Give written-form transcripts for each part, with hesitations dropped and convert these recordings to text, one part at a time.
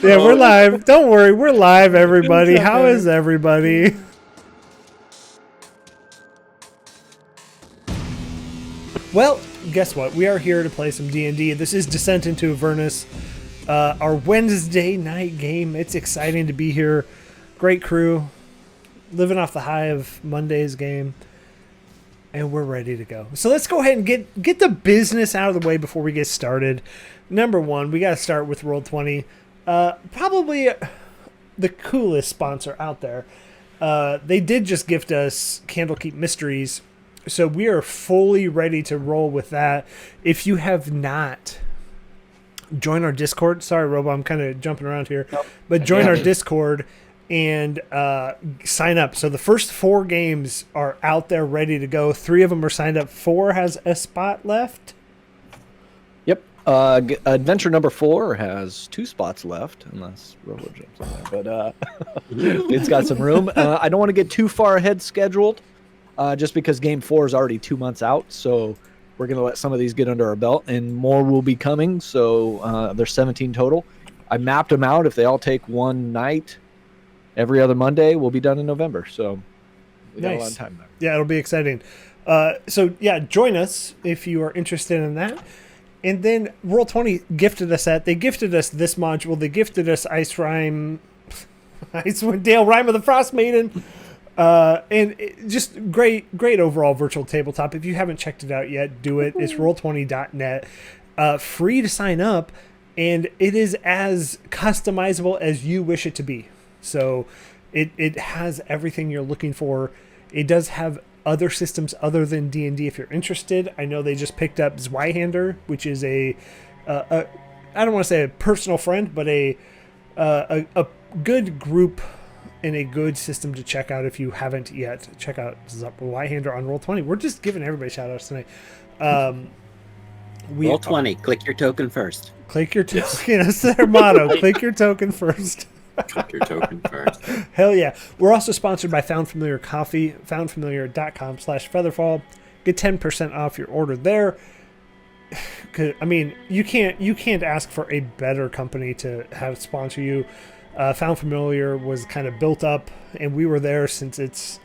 Yeah, we're live. Don't worry, we're live, everybody. How is everybody? Well, guess what? We are here to play some D&D. This is Descent into Avernus, our Wednesday night game. It's exciting to be here. Great crew, living off the high of Monday's game, and we're ready to go. So let's go ahead and get the business out of the way before we get started. Number one, we got to start with Roll20. Probably the coolest sponsor out there. They did just gift us Candlekeep Mysteries, so we are fully ready to roll with that. If you have not joined our Discord, sorry, Robo, I'm kind of jumping around here, but join our Discord and sign up. So the first 4 games are out there ready to go. 3 of them are signed up. 4 has a spot left. Yep. Adventure number 4 has 2 spots left, unless Robo jumps on there. But it's got some room. I don't want to get too far ahead scheduled, just because game 4 is already 2 months out. So we're going to let some of these get under our belt, and more will be coming. So there's 17 total. I mapped them out. If they all take one night, every other Monday, we'll be done in November. So we got a lot of time there. Yeah, it'll be exciting. So yeah, join us if you are interested in that. And then Roll20 gifted us that. They gifted us this module. They gifted us Icewind Dale, Rime of the Frost Maiden. And just great overall virtual tabletop. If you haven't checked it out yet, do it. It's roll20.net. Free to sign up, and it is as customizable as you wish it to be. So it has everything you're looking for. It does have other systems other than D&D if you're interested. I know they just picked up Zweihander, which is I don't want to say a personal friend, but a good group and a good system to check out if you haven't yet. Check out Zweihander on Roll20. We're just giving everybody shout outs tonight. Roll20, click your token first. Click your token. That's their motto. Click your token first. Click your token first. Hell yeah. We're also sponsored by Found Familiar Coffee, foundfamiliar.com/FeatherFall. Get 10% off your order there. I mean, you can't ask for a better company to have sponsor you. Found Familiar was kind of built up, and we were there since its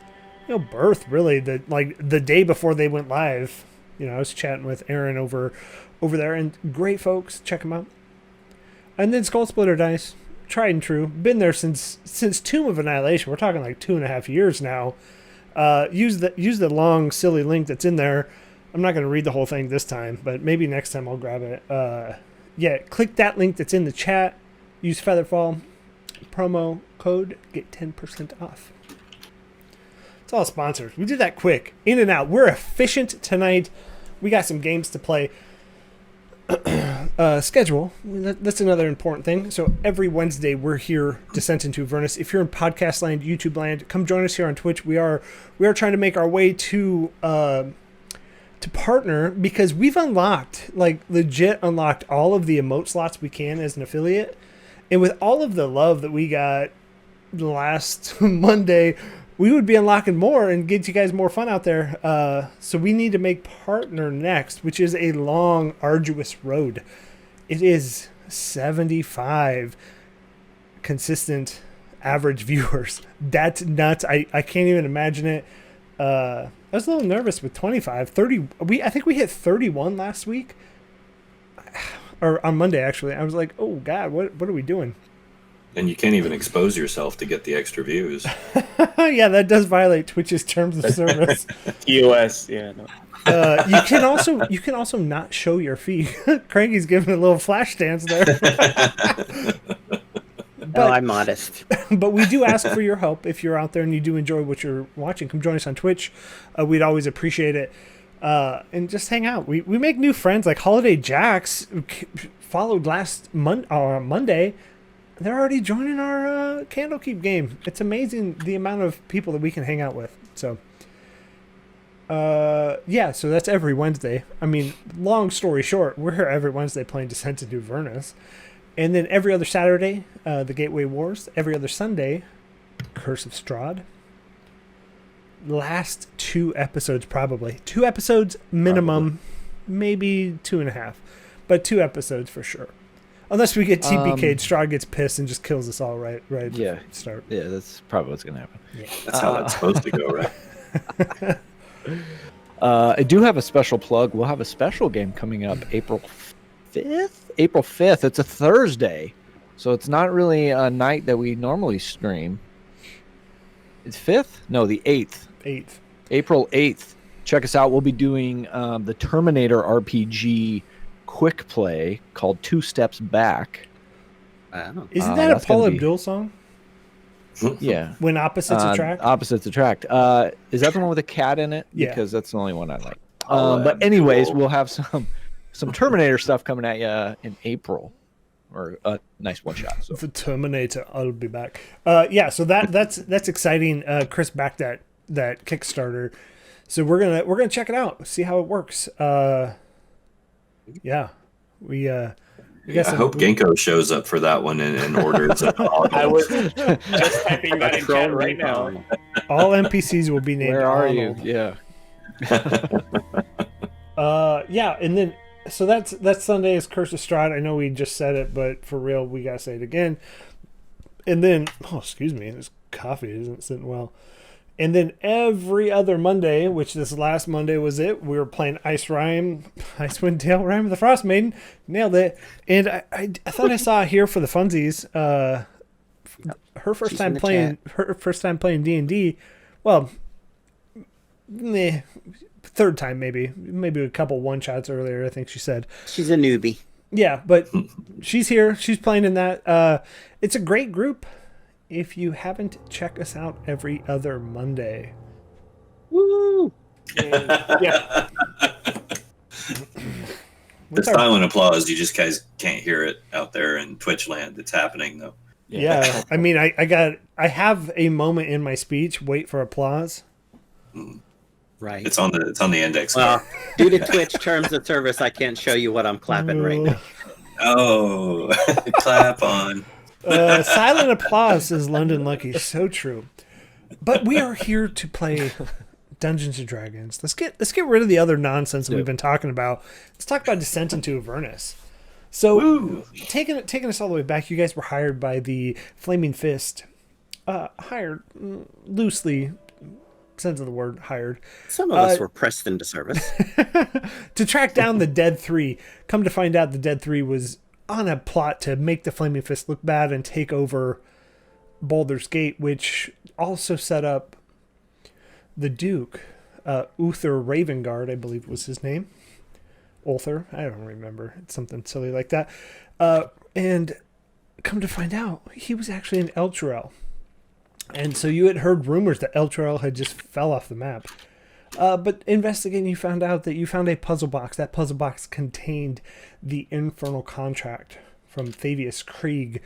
birth, really. The day before they went live. I was chatting with Aaron over there, and great folks. Check them out. And then Skull Splitter Dice. Tried and true, been there since Tomb of Annihilation. We're talking like 2.5 years now. Use the long silly link that's in there. I'm not going to read the whole thing this time, but maybe next time I'll grab it. Yeah, click that link that's in the chat. Use FeatherFall promo code, get 10% off. It's all sponsors. We did that quick, in and out. We're efficient tonight. We got some games to play. Schedule, that's another important thing. So every Wednesday we're here, Descent into Avernus. If you're in podcast land, YouTube land, come join us here on Twitch. We are trying to make our way to partner, because we've legit unlocked all of the emote slots we can as an affiliate. And with all of the love that we got last Monday, we would be unlocking more and get you guys more fun out there. So we need to make partner next, which is a long, arduous road. It is 75 consistent average viewers. That's nuts. I can't even imagine it. I was a little nervous with 25, 30. I think we hit 31 last week, or on Monday actually. I was like, oh God, what are we doing? And you can't even expose yourself to get the extra views. Yeah, that does violate Twitch's terms of service. TOS, yeah. No. You can also not show your feed. Craigie's giving a little flash dance there. But, I'm modest. But we do ask for your help if you're out there and you do enjoy what you're watching. Come join us on Twitch. We'd always appreciate it. And just hang out. We make new friends, like Holiday Jacks followed last Monday. They're already joining our Candlekeep game. It's amazing the amount of people that we can hang out with. So, yeah, so that's every Wednesday. I mean, long story short, we're here every Wednesday playing Descent into Avernus. And then every other Saturday, the Gateway Wars. Every other Sunday, Curse of Strahd. Last 2 episodes, probably. 2 episodes minimum, maybe 2.5. But 2 episodes for sure. Unless we get TPK'd, Strahd gets pissed and just kills us all right at Yeah. the start. Yeah, that's probably what's gonna happen. That's how that's supposed to go, right? I do have a special plug. We'll have a special game coming up April 5th. April 5th. It's a Thursday, so it's not really a night that we normally stream. It's 5th? No, the 8th. 8th. April 8th. Check us out. We'll be doing the Terminator RPG quick play called Two Steps Back. Wow. Isn't that a that's Paul gonna be- Abdul song? Yeah. When opposites attract? Opposites attract. Is that the one with a cat in it? Yeah. Because that's the only one I like. Oh, But anyways, cool. we'll have some Terminator stuff coming at you in April, or a nice one shot. So The Terminator, I'll be back. So that's exciting. Chris backed that Kickstarter, so we're gonna check it out, see how it works. I hope Genko shows up for that one and orders it. I was just typing that in chat right now. all NPCs will be named. where are you? Arnold. Yeah. And then so that's Sunday is Curse of Strahd. I know we just said it, but for real, we gotta say it again. And then, excuse me, this coffee isn't sitting well. And then every other Monday, which this last Monday was it, we were playing Icewind Dale Rime of the Frost Maiden. Nailed it. And I thought I saw here for the funsies. Her first She's time in the playing D&D. Well, third time maybe a couple one shots earlier. I think she said. She's a newbie. Yeah, but she's here. She's playing in that. It's a great group. If you haven't, check us out every other Monday. Woo! Yeah. The silent applause, you just guys can't hear it out there in Twitch land. It's happening though. Yeah, I mean, I have a moment in my speech. Wait for applause. Right. It's on the index Well, card. due to Twitch terms of service, I can't show you what I'm clapping right now. Oh, clap on. Silent applause, says London Lucky. So true. But we are here to play Dungeons and Dragons. Let's get rid of the other nonsense that we've been talking about. Let's talk about Descent into Avernus. So, taking us all the way back, you guys were hired by the Flaming Fist. Hired loosely, sense of the word, hired. Some of us were pressed into service. To track down the Dead Three. Come to find out, the Dead Three was on a plot to make the Flaming Fist look bad and take over Baldur's Gate, which also set up the Duke, Uther Ravengard, I believe was his name. Ulthar, I don't remember. It's something silly like that. And come to find out, he was actually in Elturel. And so you had heard rumors that Elturel had just fell off the map. But investigating, you found out that you found a puzzle box. That puzzle box contained the infernal contract from Thavius Krieg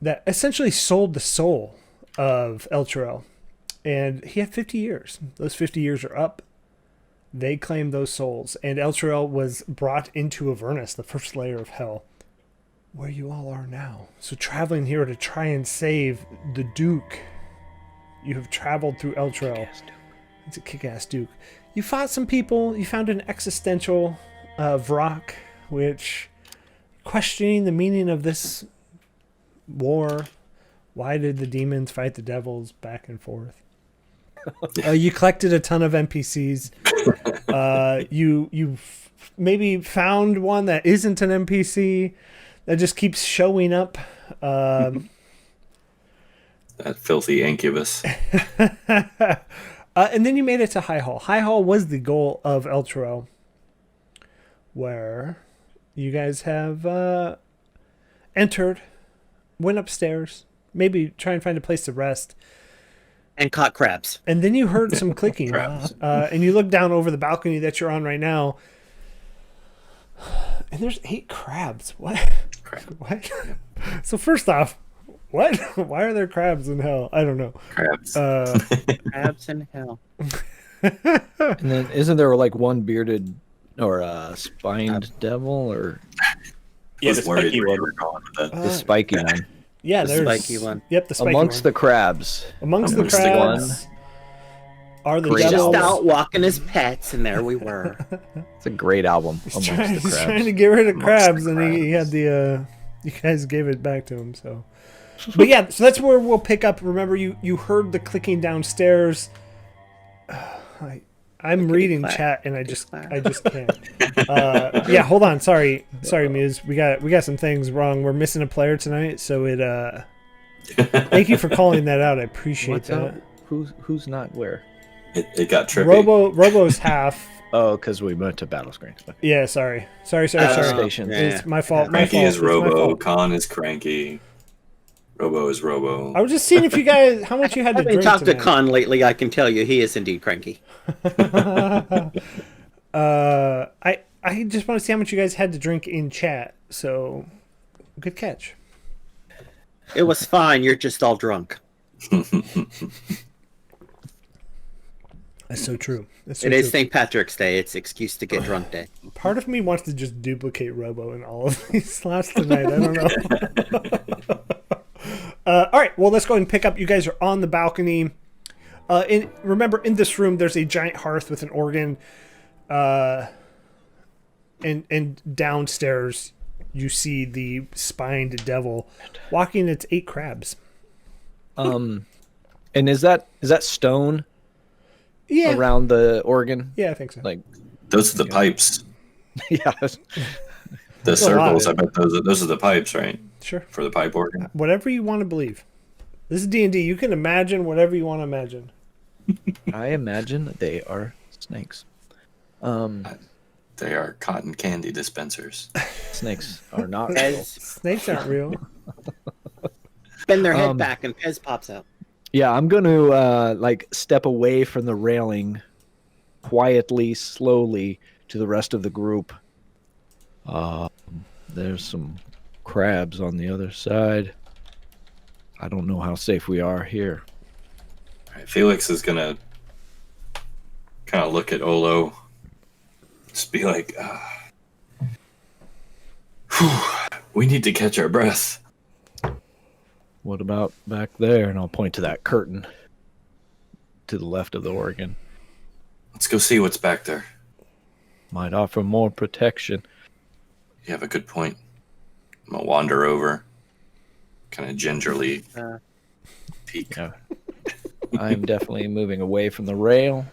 that essentially sold the soul of Elturel. And he had 50 years. Those 50 years are up. They claimed those souls. And Elturel was brought into Avernus, the first layer of hell, where you all are now. So traveling here to try and save the Duke. You have traveled through Elturel. It's a kick-ass Duke. You fought some people. You found an existential Vrock, which questioning the meaning of this war. Why did the demons fight the devils back and forth? You collected a ton of NPCs. You maybe found one that isn't an NPC that just keeps showing up. That filthy incubus. And then you made it to High Hall. High Hall was the goal of Elturel, where you guys have entered, went upstairs, maybe try and find a place to rest. And caught crabs. And then you heard some clicking. Crabs. And you look down over the balcony that you're on right now, and there's 8 crabs. What? Crab. What? So first off, what? Why are there crabs in hell? I don't know. Crabs. Crabs in hell. And then isn't there like one bearded or spined devil or Yeah, Was the worried spiky where you one. were going with that. the spiky one? Yeah, The there's spiky one. Yep, the spiky Amongst one. the crabs. Amongst the Amongst the crabs. Are the Great devils Just out walking his pets, and there we were. It's a great album. He's Amongst trying, the he's Crabs. trying to get rid of Amongst crabs, the and he had crabs. the. You guys gave it back to him, so. But yeah, so that's where we'll pick up. Remember, you heard the clicking downstairs. I'm reading clack, chat, and I clickety just can't. Yeah, hold on. Sorry, Muse. We got some things wrong. We're missing a player tonight, so it. Thank you for calling that out. I appreciate What's that. up? Who's not where? It got trippy. Robo's half. Oh, because we went to battle screens. Yeah, sorry. Station. Yeah. It's my fault. My Cranky fault. is It's my Robo. fault. Con is Cranky. Robo is Robo. I was just seeing if you guys, how much you had to Having drink talked to tonight. Khan lately, I can tell you he is indeed cranky. I just want to see how much you guys had to drink in chat. So, good catch. It was fine. You're just all drunk. That's so true. That's so It is true. St. Patrick's Day. It's excuse to get drunk day. Part of me wants to just duplicate Robo in all of these slots tonight. I don't know. All right. Well, let's go ahead and pick up. You guys are on the balcony. Remember, in this room, there's a giant hearth with an organ. And downstairs, you see the spined devil walking its 8 crabs. And is that stone Yeah. around the organ? Yeah, I think so. Like, Those are the pipes. yeah. The a lot. circles. I bet those are the pipes, right? Sure. For the pipe organ. Whatever you want to believe. This is D&D. You can imagine whatever you want to imagine. I imagine they are snakes. They are cotton candy dispensers. Snakes are not real. Pez, Snakes aren't real. bend their head back and Pez pops out. Yeah, I'm going to step away from the railing quietly, slowly to the rest of the group. There's some crabs on the other side. I don't know how safe we are here. All right, Felix is gonna kind of look at Olo, just be like, "We need to catch our breath." What about back there? And I'll point to that curtain to the left of the organ. Let's go see what's back there. Might offer more protection. You have a good point. I'm gonna wander over, kind of gingerly peek. Yeah. I'm definitely moving away from the rail.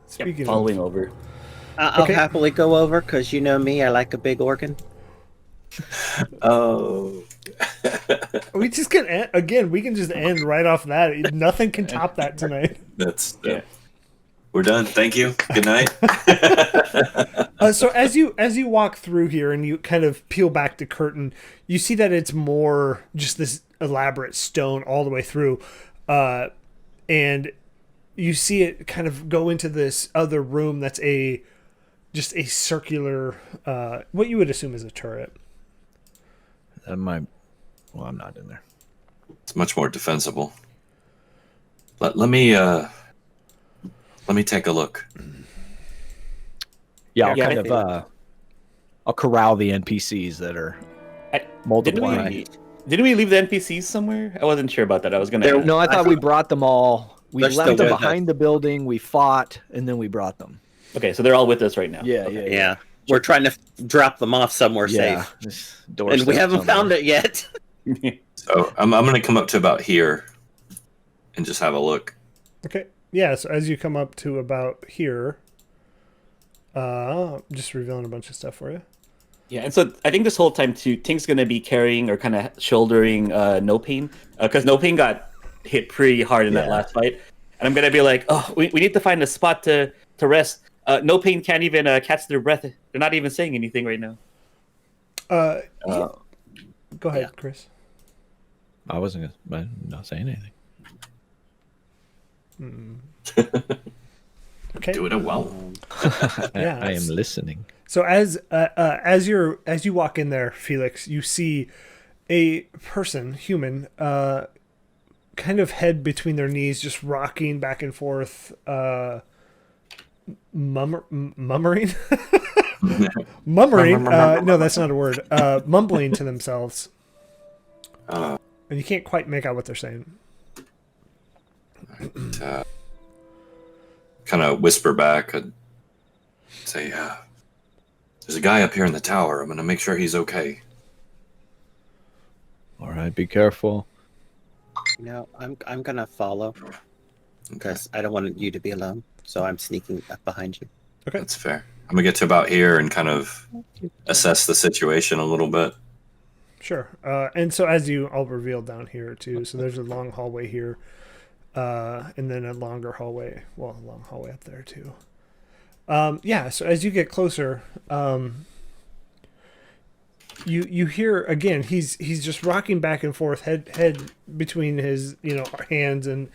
Speaking Following over. I'll Okay. happily go over because you know me. I like a big organ. Oh, we just can end, again. We can just end right off that. Nothing can top that tonight. that's Yeah. We're done. Thank you. Good night. So as you walk through here and you kind of peel back the curtain, you see that it's more just this elaborate stone all the way through, and you see it kind of go into this other room that's just a circular, what you would assume is a turret. That might. Well, I'm not in there. It's much more defensible. Let me take a look. Yeah, I'll Yeah, kind I of. I'll corral the NPCs that are Didn't multiplying. we leave the NPCs somewhere? I wasn't sure about that. I was gonna. No, I thought we brought them all. We They're left still them with us. behind the building. We fought, and then we brought them. Okay, so they're all with us right now. Yeah, Okay. Yeah. We're trying to drop them off somewhere Yeah. safe. This And we doorstep haven't somewhere. found it yet. So I'm going to come up to about here and just have a look. Okay. Yeah. So as you come up to about here, just revealing a bunch of stuff for you. Yeah, and so I think this whole time too, Tink's gonna be carrying or kind of shouldering No Pain, because No Pain got hit pretty hard in that Yeah. last fight, and I'm gonna be like, oh, we need to find a spot to rest. No Pain can't even catch their breath. They're not even saying anything right now. Go ahead, Yeah. Chris. I wasn't gonna, I'm not saying anything. Okay. Do it well. Yeah, I am listening. So as you walk in there, Felix, you see a person, human, kind of head between their knees, just rocking back and forth, mummering, no, that's not a word. Mumbling to themselves, and you can't quite make out what they're saying. kind of whisper back and say, there's a guy up here in the tower. I'm going to make sure he's okay. All right, be careful. I'm gonna follow because I don't want you to be alone. So I'm sneaking up behind you. Okay. That's fair. I'm going to get to about here and kind of assess the situation a little bit. Sure. And so as you all revealed down here too, so there's a long hallway here, and then a longer hallway. Well, a long hallway up there too. Yeah. So as you get closer, you hear again. He's just rocking back and forth, head between his hands and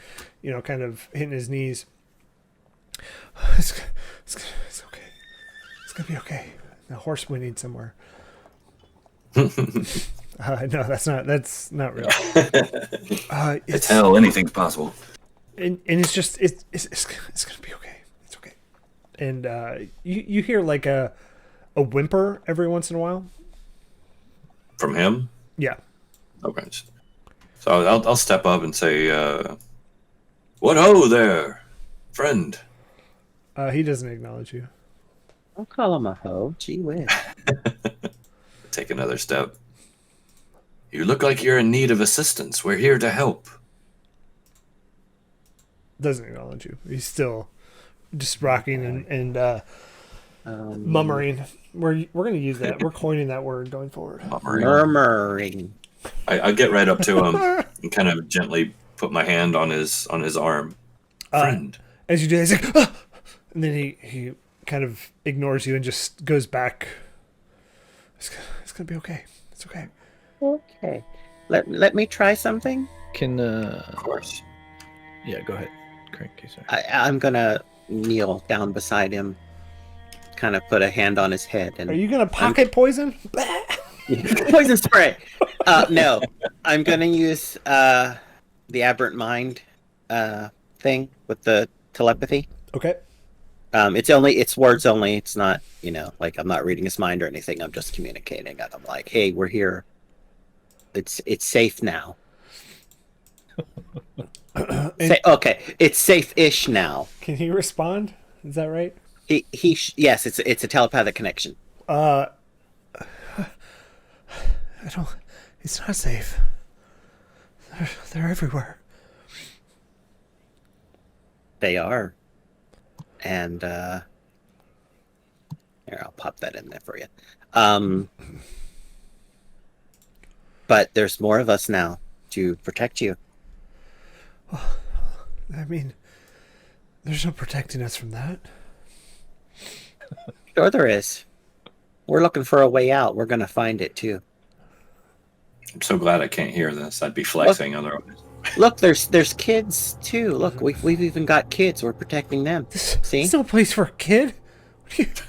kind of hitting his knees. It's okay. It's gonna be okay. The horse whinnying somewhere. No, that's not real. It's hell. Anything's possible. And it's just it's gonna be okay. It's okay. And you hear like a whimper every once in a while. From him? Yeah. Okay. So I'll step up and say, "What ho there, friend." He doesn't acknowledge you. I'll call him a hoe. Gee whiz. Take another step. You look like you're in need of assistance. We're here to help. Doesn't acknowledge you. He's still just rocking and murmuring. We're going to use that. We're coining that word going forward. Murmuring. I get right up to him and kind of gently put my hand on his arm. Friend. As you do, he's like, "Ah!" And then he kind of ignores you and just goes back. It's going to be okay. It's okay. Okay. Let me try something. Can Of course. Yeah, go ahead. Cranky, sorry. I'm gonna kneel down beside him, kind of put a hand on his head. And Are you going to pocket poison? poison spray? No, I'm gonna use the aberrant mind thing with the telepathy. Okay. It's words only. It's not, like I'm not reading his mind or anything. I'm just communicating. I'm like, hey, we're here. It's safe now. Okay, it's safe-ish now. Can he respond? Is that right? Yes, it's a telepathic connection. I don't. It's not safe. They're everywhere. They are. And here, I'll pop that in there for you. But there's more of us now to protect you. I mean, there's no protecting us from that. Sure there is. We're looking for a way out. We're going to find it too. I'm so glad I can't hear this. I'd be flexing otherwise. Look, there's kids too. Look, we've even got kids. We're protecting them. See? There's no place for a kid.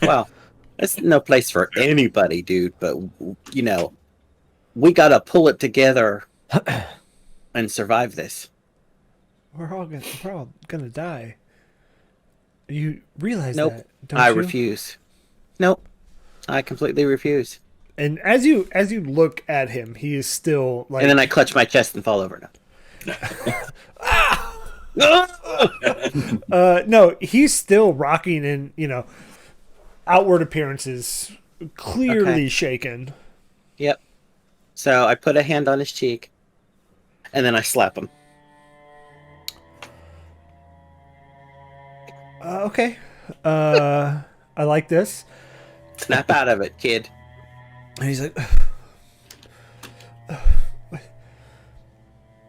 Well, it's no place for anybody, dude. But we got to pull it together and survive this. We're all gonna die. You realize Nope. that? Don't I you? refuse. Nope. I completely refuse. And as you look at him, he is still like. And then I clutch my chest and fall over now. No, he's still rocking and outward appearances clearly shaken. Yep. So I put a hand on his cheek, and then I slap him. Okay. I like this. Snap out of it, kid. And he's like,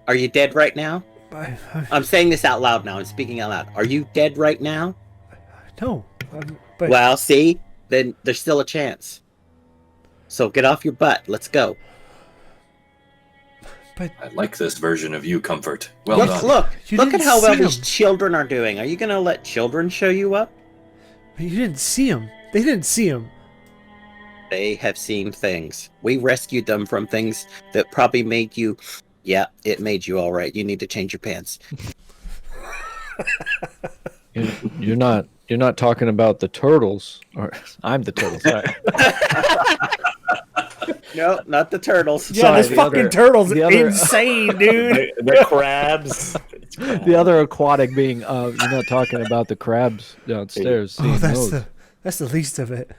Are you dead right now? I I'm saying this out loud now. I'm speaking out loud. Are you dead right now? no. But Well, see? Then there's still a chance. So get off your butt. Let's go. but I like this version of you, Comfort. Well Look, done. look. You Look at didn't how well see these him. children are doing. Are you going to let children show you up? you didn't see him. They didn't see him. They have seen things. We rescued them from things that probably made you... Yeah, it made you all right. You need to change your pants. You're not talking about the turtles, or I'm the turtle. Sorry. No, not the turtles. Yeah, Sorry, this the fucking other- turtle's the other- insane, dude. The crabs. The other aquatic being, you're not talking about the crabs downstairs. Oh, seeing that's those. the least of it.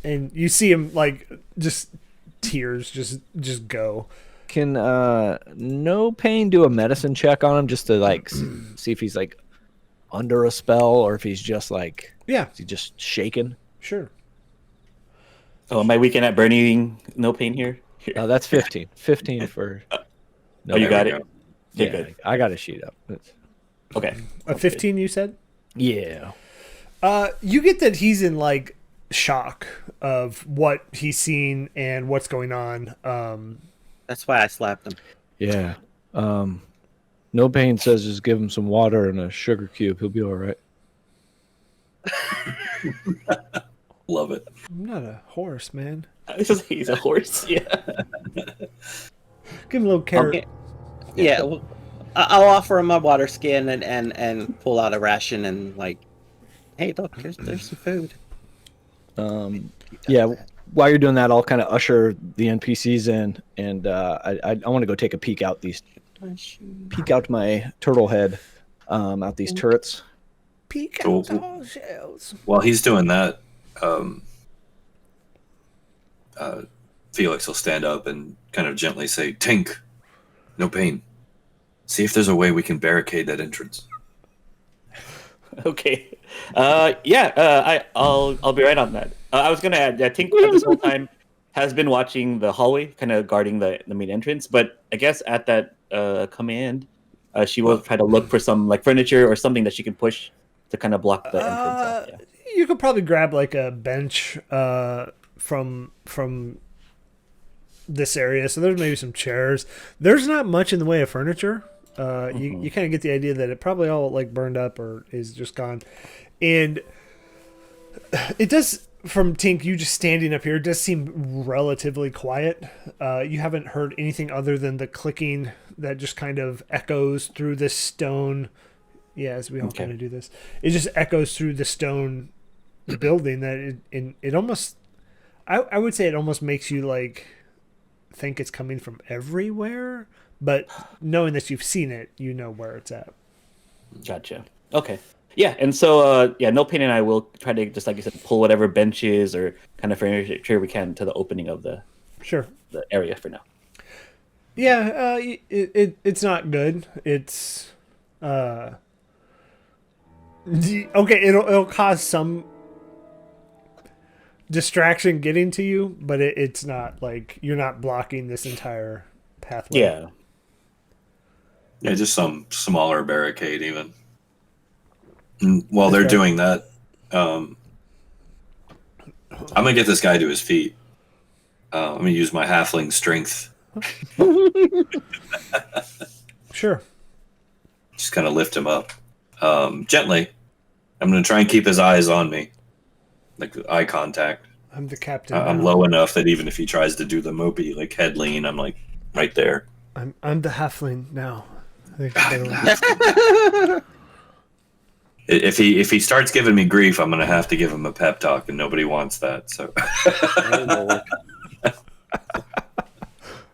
And you see him like just tears just go. Can No Pain do a medicine check on him just to like see if he's like under a spell or if he's just like Yeah, is he just shaken? sure. Oh, my weekend at burning no pain here. That's 15. 15 for. No, Oh, you got There it. we Okay, Yeah, good. I got a sheet up. Okay. A 15, you said? Yeah. You get that he's in like shock of what he's seen and what's going on. That's why I slapped him. Yeah. No Pain says just give him some water and a sugar cube. He'll be all right. Love it. I'm not a horse, man. He's a horse. Yeah. Give him a little carrot. Okay. Yeah, well, I'll offer him my water skin and pull out a ration and like, hey, look, there's some food. Yeah. While you're doing that, I'll kind of usher the NPCs in, and I want to go take a peek out my turtle head out these turrets. Peek Cool. out all shells. While he's doing that, Felix will stand up and kind of gently say, "Tink, no pain. See if there's a way we can barricade that entrance." Okay. Yeah. I'll be right on that. I was gonna add. I think this whole time has been watching the hallway, kind of guarding the main entrance. But I guess at that command, she will try to look for some like furniture or something that she can push to kind of block the entrance off. Yeah. You could probably grab like a bench from this area. So there's maybe some chairs. There's not much in the way of furniture. You kind of get the idea that it probably all like burned up or is just gone. And it does, from Tink, you just standing up here, it does seem relatively quiet. You haven't heard anything other than the clicking that just kind of echoes through this stone. Yeah, as we all kind of do this. It just echoes through the stone building that it almost, I would say it almost makes you like think it's coming from everywhere. But knowing that you've seen it, you know where it's at. Gotcha. Okay. Yeah, and so No Pain and I will try to, just like you said, pull whatever benches or kind of furniture we can to the opening of the area for now. Yeah, it's not good. It's okay. It'll cause some distraction getting to you, but it's not like you're not blocking this entire pathway. Yeah. Yeah, just some smaller barricade even. And while they're doing that, I'm gonna get this guy to his feet. I'm gonna use my halfling strength. Sure. Just kind of lift him up gently. I'm gonna try and keep his eyes on me, like eye contact. I'm the captain. I'm now. low enough that even if he tries to do the mopey like head lean, I'm like right there. I'm the halfling now. I think If he starts giving me grief, I'm gonna have to give him a pep talk, and nobody wants that. So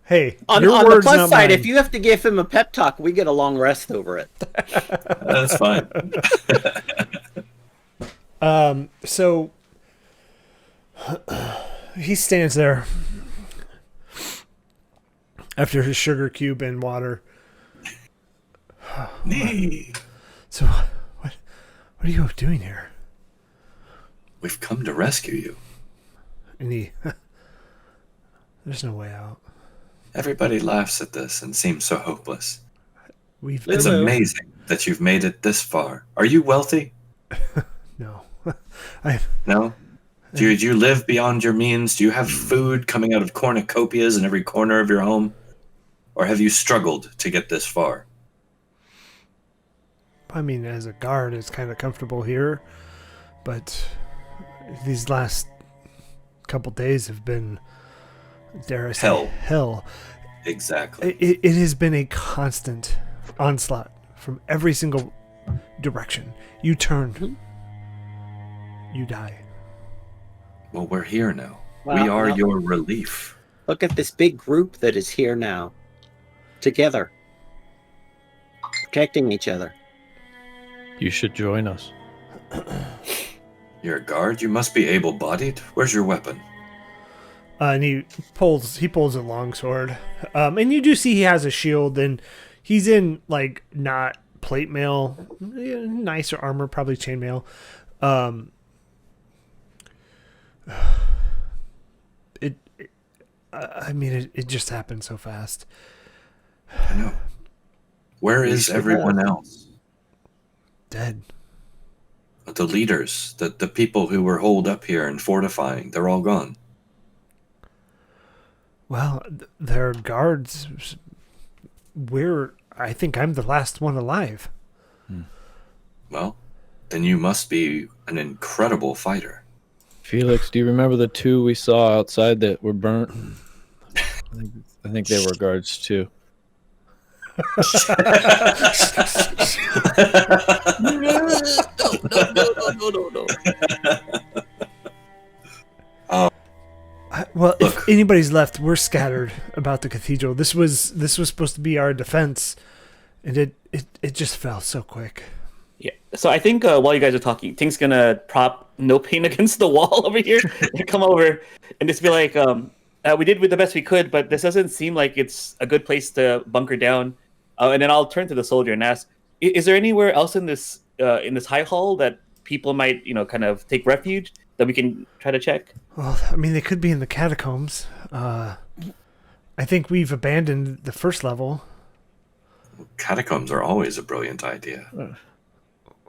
hey, On your the words, plus not side, mine. if you have to give him a pep talk, we get a long rest over it. that's fine. So he stands there after his sugar cube and water. So what are you doing here? We've come to rescue you. And there's no way out. Everybody laughs at this and seems so hopeless. It's Hello. amazing that you've made it this far. Are you wealthy? No. No? Do you live beyond your means? Do you have food coming out of cornucopias in every corner of your home? Or have you struggled to get this far? I mean, as a guard, it's kind of comfortable here, but these last couple days have been, dare I say, hell. Exactly. It has been a constant onslaught from every single direction. You turn, you die. Well, we're here now. We are Well, your relief. look at this big group that is here now, together, protecting each other. You should join us. You're a guard? You must be able-bodied. Where's your weapon? And he pulls a longsword. And you do see he has a shield, and he's in like not plate mail, nicer armor, probably chainmail. It just happened so fast. I know. Where is everyone else? Dead. The leaders, the people who were holed up here and fortifying, they're all gone. Well, they're guards. I think I'm the last one alive. Well, then you must be an incredible fighter. Felix, do you remember the two we saw outside that were burnt? I think they were guards too. No. Well, if anybody's left, we're scattered about the cathedral. This was supposed to be our defense, and it just fell so quick. Yeah. So I think while you guys are talking, Tink's gonna prop No Pain against the wall over here and come over and just be like, we did with the best we could, but this doesn't seem like it's a good place to bunker down. And then I'll turn to the soldier and ask, is there anywhere else in this high hall that people might, kind of take refuge that we can try to check? Well, I mean, they could be in the catacombs. I think we've abandoned the first level. Catacombs are always a brilliant idea.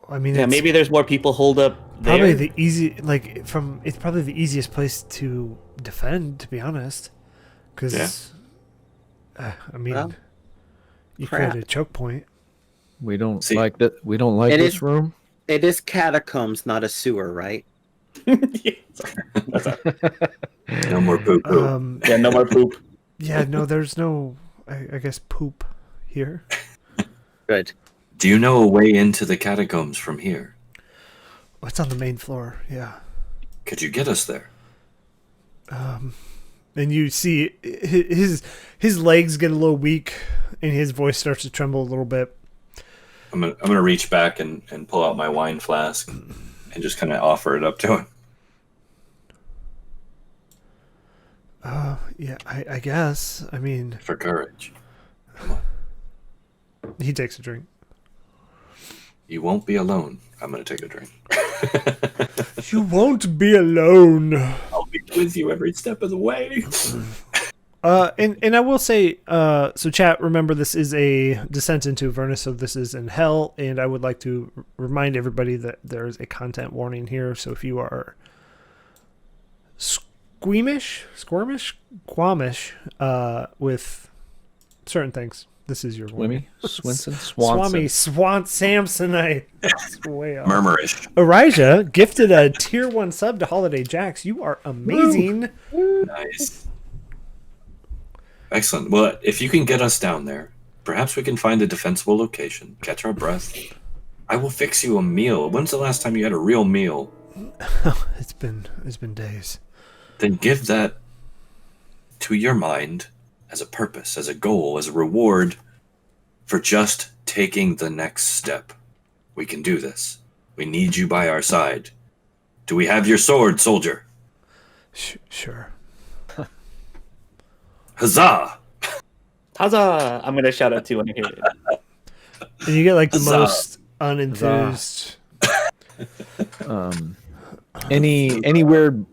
I mean, Yeah, it's maybe there's more people holed up there. probably it's probably the easiest place to defend, to be honest. Because, I mean, Well, you crap. create a choke point. We don't See, like that. We don't like it this is- room. It is catacombs, not a sewer, right? Yeah, sorry. No more poo-poo. Yeah, no more poop. Yeah, no, there's no, I guess, poop here. Good. Do you know a way into the catacombs from here? What's on the main floor? Yeah. Could you get us there? And you see his legs get a little weak, and his voice starts to tremble a little bit. I'm gonna reach back and pull out my wine flask and just kind of offer it up to him. Yeah, I guess. I mean, For courage. he takes a drink. You won't be alone. I'm gonna take a drink. You won't be alone. I'll be with you every step of the way. And I will say, so chat, remember this is a descent into Avernus, so this is in hell, and I would like to remind everybody that there's a content warning here, so if you are squamish, with certain things, this is your warning. Swinson, Swami, Samsonite. That's way off. Murmurish. Arija gifted a tier 1 sub to Holiday Jacks. You are amazing. Nice. Excellent. Well, if you can get us down there, perhaps we can find a defensible location, catch our breath. I will fix you a meal. When's the last time you had a real meal? It's been days. Then give that to your mind as a purpose, as a goal, as a reward for just taking the next step. We can do this. We need you by our side. Do we have your sword, soldier? Sure. Huzzah! Huzzah! I'm gonna shout out to when I hear it. And you get like the Huzzah. most unenthused. Any weird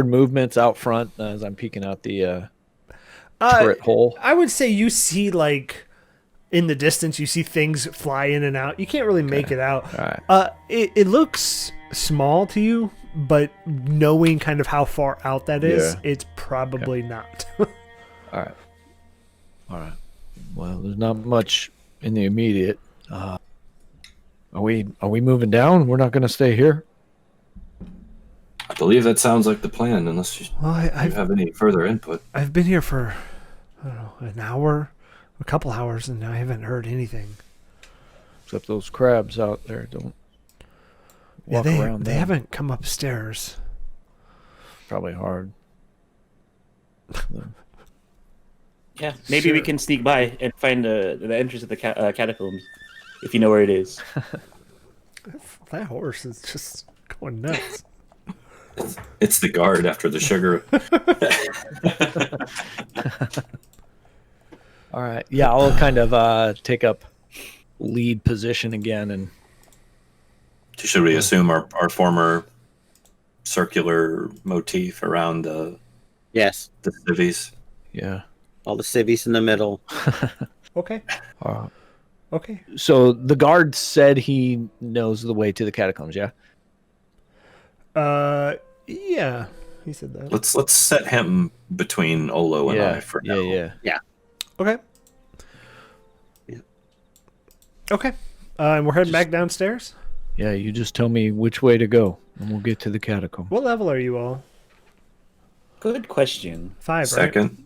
movements out front as I'm peeking out the turret hole? I would say you see like in the distance, you see things fly in and out. You can't really make it out. All right. It looks small to you, but knowing kind of how far out that is, Yeah. it's probably not. All right. Well, there's not much in the immediate. Are we moving down? We're not going to stay here. I believe that sounds like the plan, unless you Well, have any further input. I've been here for, I don't know, an hour, a couple hours, and I haven't heard anything. Except those crabs out there don't Yeah, walk around. they them. haven't come upstairs. Probably hard. Yeah, maybe we Sure. can sneak by and find the entrance of the catacombs, if you know where it is. That horse is just going nuts. It's the guard after the sugar. All right. Yeah, I'll kind of take up lead position again, and Should we assume our former circular motif around the Yes. civvies? yeah. All the civvies in the middle. Okay. Uh, Okay. so the guard said he knows the way to the catacombs. Yeah. Yeah, he said that. Let's set him between Olo and I for now. Yeah. Okay. Yeah. Okay. And we're heading back downstairs. Yeah. You just tell me which way to go, and we'll get to the catacomb. What level are you all? Good question. 5, right? Second.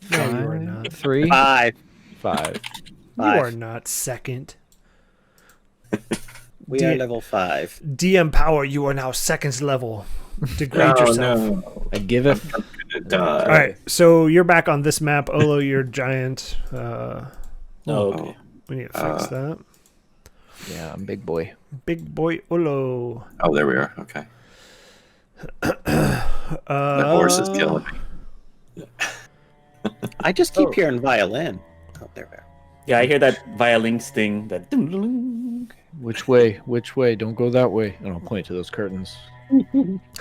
No, you are not. 3, 5. 5. You are not second. We are level 5. DM Power, you are now second level. Degrade Oh, yourself. no. I give it. Gonna die. All right, so you're back on this map. Olo, you're giant. Oh, okay. We need to fix that. Yeah, I'm big boy. Big boy Olo. Oh, there we are. Okay. The horse is killing me. I just keep hearing violin. Oh, there we are. Yeah, I hear that violin sting. That. Which way? Which way? Don't go that way. And I'll point to those curtains.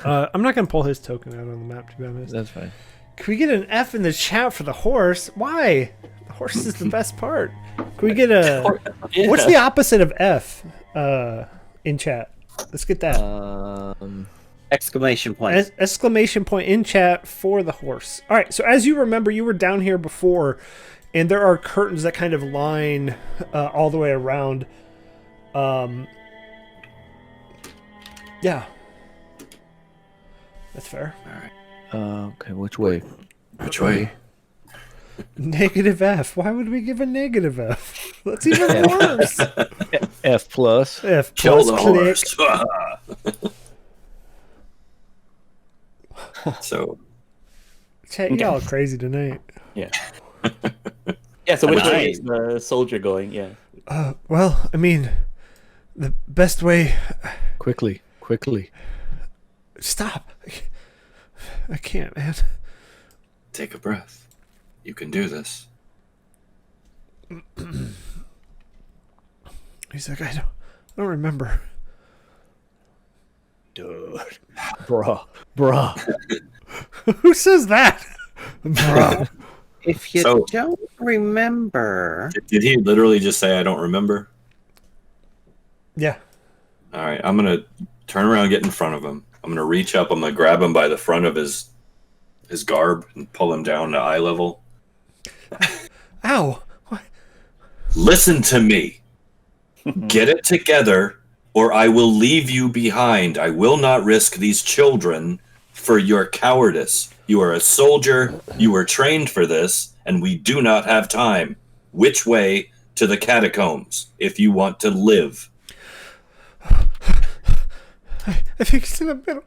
I'm not gonna pull his token out on the map, to be honest. That's fine. Can we get an F in the chat for the horse? Why? The horse is the best part. Can we get a? Yeah. What's the opposite of F? In chat. Let's get that. Exclamation point. Exclamation point in chat for the horse. All right. So as you remember, you were down here before, and there are curtains that kind of line all the way around. Yeah. That's fair. All right. Okay, which way? Which way? Negative F. Why would we give a negative F? That's even worse. F plus. F Kill plus the click. horse. So, Chat, y'all are crazy tonight. Yeah. Yeah. So which way Right. is the soldier going? Yeah. Well, I mean, the best way. Quickly. Stop. I can't, man. take a breath. You can do this. He's like, I don't remember. Dude. Bruh. Who says that? Bro. If you So- don't remember, Did he literally just say, I don't remember? Yeah. All right, I'm going to turn around and get in front of him. I'm going to reach up. I'm going to grab him by the front of his garb and pull him down to eye level. Ow. What? Listen to me. Get it together, or I will leave you behind. I will not risk these children for your cowardice. You are a soldier. You were trained for this, and we do not have time. Which way to the catacombs if you want to live? I think it's in the middle.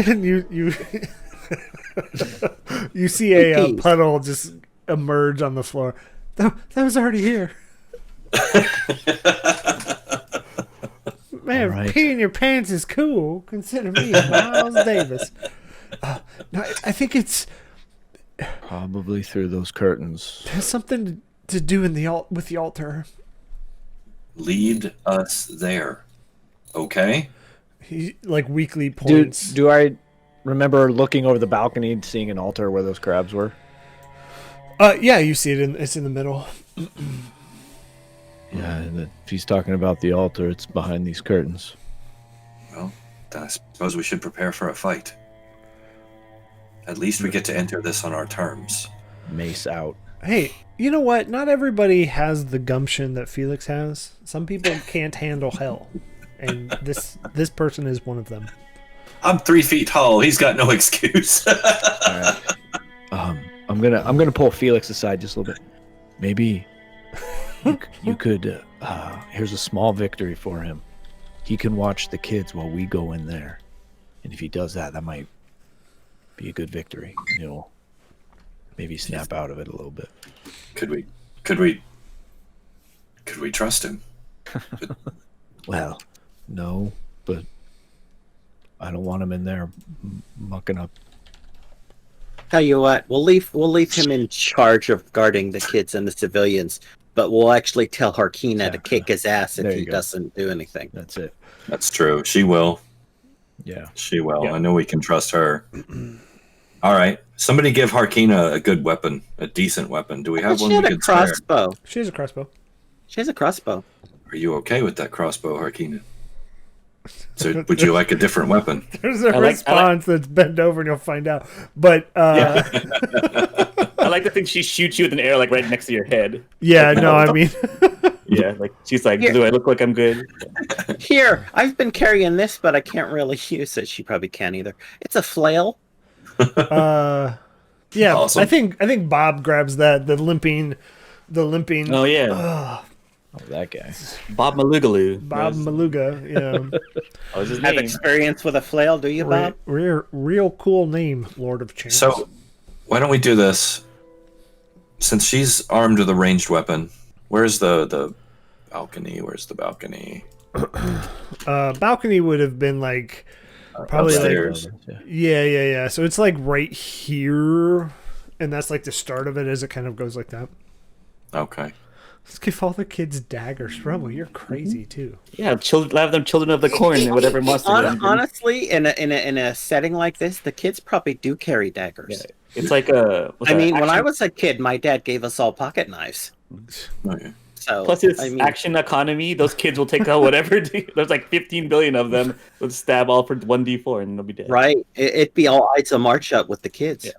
And you you see a puddle just emerge on the floor. That was already here. Man, All right. peeing your pants is cool. Consider me Miles Davis. No, I think it's Probably through those curtains. has something to do with the altar. Lead us there. Okay? He like weekly Do, points. do I remember looking over the balcony and seeing an altar where those crabs were? Yeah, you see it. It's in the middle. Yeah, and if he's talking about the altar, it's behind these curtains. Well, then I suppose we should prepare for a fight. At least we get to enter this on our terms. Mace out. Hey, you know what? Not everybody has the gumption that Felix has. Some people can't handle hell, and this person is one of them. I'm 3 feet tall. He's got no excuse. All right. I'm gonna pull Felix aside just a little bit. Maybe you could. Here's a small victory for him. He can watch the kids while we go in there. And if he does that, that might be a good victory. He'll maybe snap out of it a little bit. Could we trust him? Well, no, but I don't want him in there mucking up. Tell you what, we'll leave him in charge of guarding the kids and the civilians, but we'll actually tell Harkina to kick his ass if he doesn't do anything. That's it. That's true. She will. Yeah. She will. Yeah. I know we can trust her. All right. Somebody give Harkina a good weapon, a decent weapon. Do we have one She we had a can spare? crossbow. She has a crossbow. She has a crossbow. Are you okay with that crossbow, Harkina? So, would you like a different weapon? There's a I like- response that's bent over and you'll find out. But I like to think she shoots you with an arrow like right next to your head. yeah, no, I mean, Yeah, like she's like, Here. do I look like I'm good? Here, I've been carrying this, but I can't really use it. She probably can't either. It's a flail. yeah, Awesome. I think Bob grabs that the limping. Oh yeah, Oh, that guy. Bob Malugaloo. Bob Maluga. Yeah, That was his Have name. experience with a flail, do you, Bob? real cool name, Lord of Champs. So, why don't we do this? Since she's armed with a ranged weapon, where's the balcony? Where's the balcony? balcony would have been like probably Upstairs. yeah. So it's like right here, and that's like the start of it as it kind of goes like that. Okay. Let's give all the kids daggers. Rebel, you're crazy too. Yeah, have them children of the corn and whatever monster. Honestly, in a setting like this, the kids probably do carry daggers. Yeah, it's like a. I mean, when I was a kid, my dad gave us all pocket knives. Okay. So plus it's I mean, action economy. Those kids will take out whatever. There's like 15 billion of them. They'll stab all for 1d4 and they'll be dead. right? It'd be all Ides of March up with the kids. Yeah.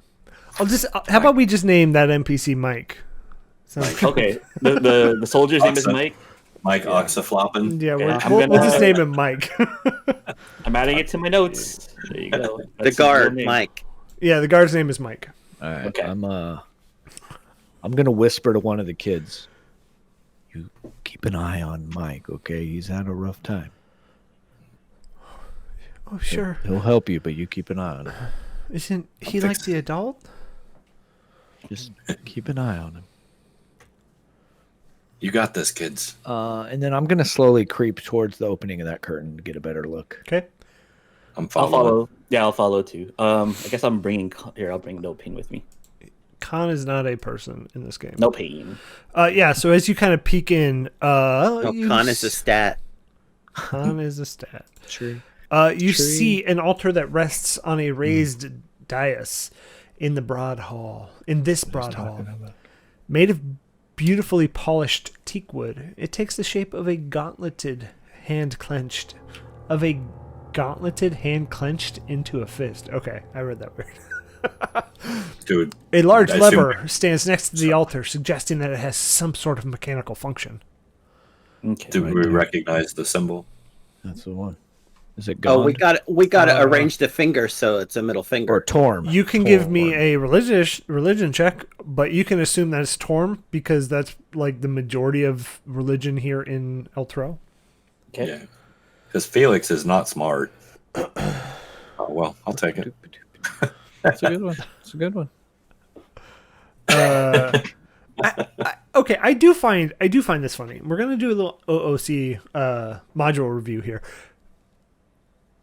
I'll just. How about we just name that NPC Mike? Sounds good. Okay. The soldier's name is Mike. Mike Oxafloppin. Yeah, Yeah, we'll just name him Mike. I'm adding it to my notes. There you go. The That's his guard, real name. Mike. Yeah, the guard's name is Mike. All right. Okay. I'm gonna whisper to one of the kids. You keep an eye on Mike, okay? He's had a rough time. Oh, sure. He'll help you, but you keep an eye on him. Isn't he like the adult? Just keep an eye on him. You got this, kids. And then I'm gonna slowly creep towards the opening of that curtain to get a better look. Okay. I'm I'll following. follow. Yeah, I'll follow too. I guess I'm bringing here. I'll bring No Pain with me. Khan is not a person in this game. No Pain. Yeah, so as you kind of peek in, No, you con is a stat. Khan is a stat. True. You see an altar that rests on a raised dais in the broad hall. In this broad hall, made of beautifully polished teak wood. It takes the shape of a gauntleted hand clenched into a fist. Okay, I read that weird. Dude, A large I assume- lever stands next to the altar, suggesting that it has some sort of mechanical function. Okay. do we recognize the symbol? That's the one. Is it gone? Oh, we got to arrange the finger so it's a middle finger. or Torm. You can give me a religion check, but you can assume that it's Torm because that's like the majority of religion here in El Toro. Okay. Yeah. Because Felix is not smart. Oh, well, I'll take it. That's a good one. That's a good one. Okay, I do find this funny. We're gonna do a little OOC module review here.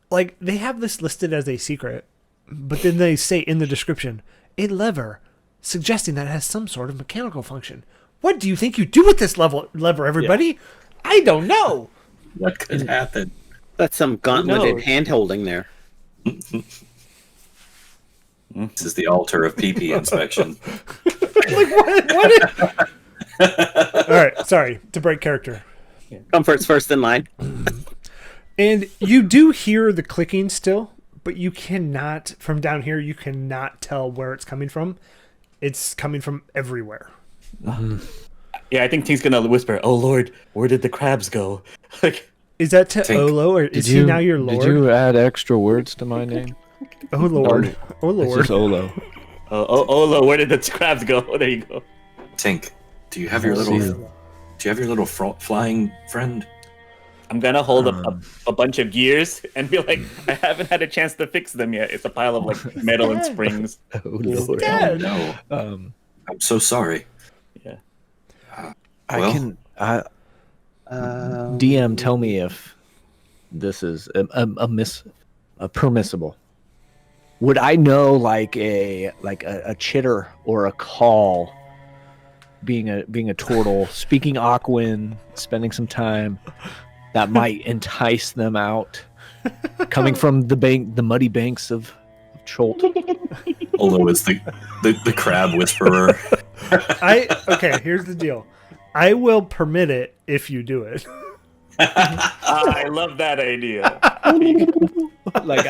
Like they have this listed as a secret, but then they say in the description a lever, suggesting that it has some sort of mechanical function. What do you think you do with this lever, everybody? I don't know. What could happen? That's some gauntleted knows? hand holding there. This is the altar of PP inspection. What? All right, sorry to break character. Comfort's first in line. And you do hear the clicking still, but you cannot, from down here, you cannot tell where it's coming from. It's coming from everywhere. Yeah, I think T's gonna whisper, "Oh Lord, where did the crabs go?" Like, Is that to Tink. Olo, or is he now your lord? Did you add extra words to my name? Oh Lord. Oh It's Lord. just Olo. oh, where did the crabs go? There you go. Tink, do you have your little flying friend? I'm gonna hold up a bunch of gears and be like, I haven't had a chance to fix them yet. It's a pile of like metal and springs. Oh, Lord. dead. No. I'm so sorry. Yeah. DM, tell me if this is a permissible. Would I know like a chitter or a call, being a turtle, speaking Aquan, spending some time that might entice them out, coming from the muddy banks of Cholt? Although it's the crab whisperer. Okay, here's the deal. I will permit it if you do it. I love that idea. Like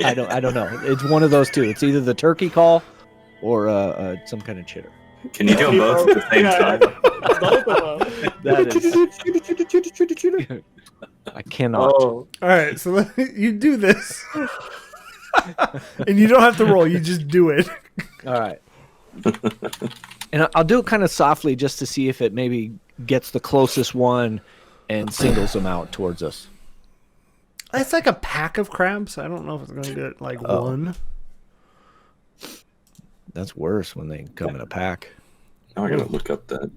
I don't know. It's one of those two. It's either the turkey call or some kind of chitter. Can you do them both at the same time? Both of them. That is, I cannot. Oh, All right, so you do this, and you don't have to roll. You just do it. All right. And I'll do it kind of softly just to see if it maybe gets the closest one and singles them out towards us. It's like a pack of crabs. I don't know if it's going to get like one. That's worse when they come in a pack. Now I gotta look up that.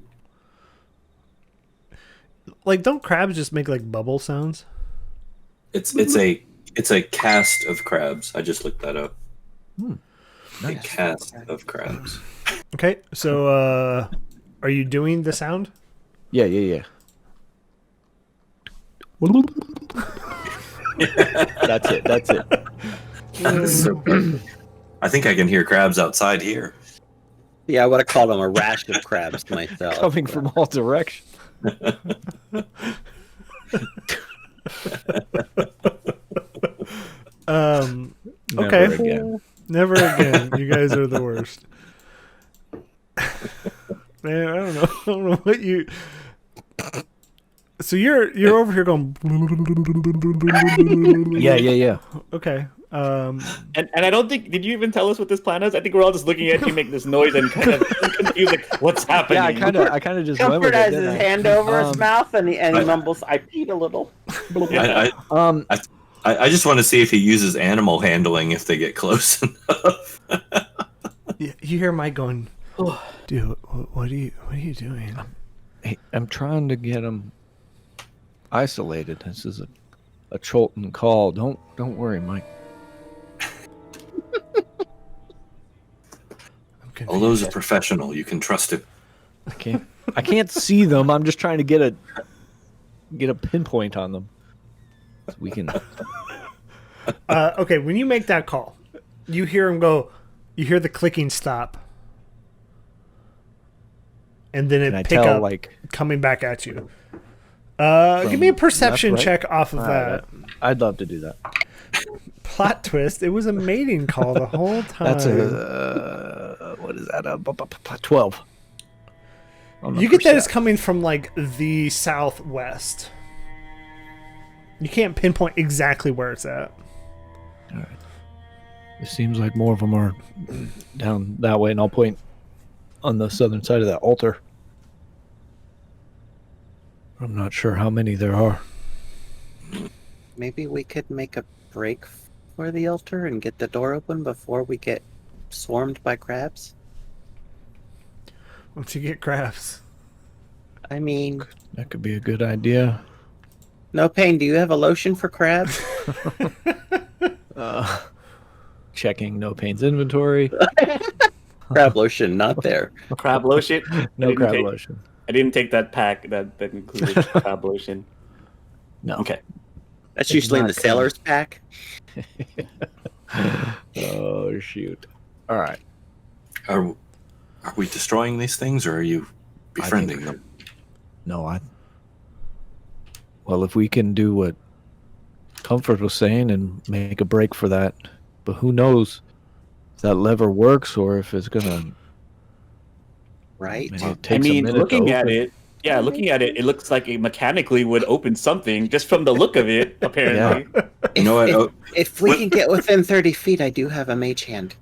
Like, don't crabs just make like bubble sounds? It's a cast of crabs. I just looked that up. A cast of crabs. Okay, so are you doing the sound? Yeah. That's it. So good. I think I can hear crabs outside here. Yeah, I would have called them a rash of crabs myself. Coming from all directions. Okay. Never again. Never again. You guys are the worst. Man, I don't know what you. So you're over here going. Yeah. Okay. and I don't think. Did you even tell us what this plan is? I think we're all just looking at you make this noise and kind of confused, like, what's happening? Yeah, I kind of just went Comfort with it, has didn't his I? hand over his mouth and he mumbles, I peed a little. I just want to see if he uses animal handling if they get close enough. You hear Mike going, dude, what are you doing? Hey, I'm trying to get them isolated. This is a Cholton call. Don't worry, Mike. Although a professional, you can trust him. I can't see them. I'm just trying to get a pinpoint on them. So we can. Okay, when you make that call, you hear him go. You hear the clicking stop, and then it pick up coming back at you. Give me a perception left, right? check off of that. I'd love to do that. Plot twist: it was a mating call the whole time. That's what is that? 12. You get that it's coming from like the southwest. You can't pinpoint exactly where it's at. All right. It seems like more of them are down that way, and I'll point on the southern side of that altar. I'm not sure how many there are. Maybe we could make a break for the altar and get the door open before we get swarmed by crabs. Once you get crabs. I mean, That could be a good idea. No Pain, do you have a lotion for crabs? Checking No Pain's inventory. Crab lotion, not there. Crab lotion? No crab lotion. I didn't take that pack that included crab lotion. No. Okay. That's usually in the sailor's pack. Oh, shoot. All right. Are we destroying these things, or are you befriending them? No, well, if we can do what Comfort was saying and make a break for that, but who knows if that lever works or if it's gonna. Right. I mean, looking at it, it looks like it mechanically would open something just from the look of it. Apparently, You know what? If we can get within 30 feet, I do have a mage hand.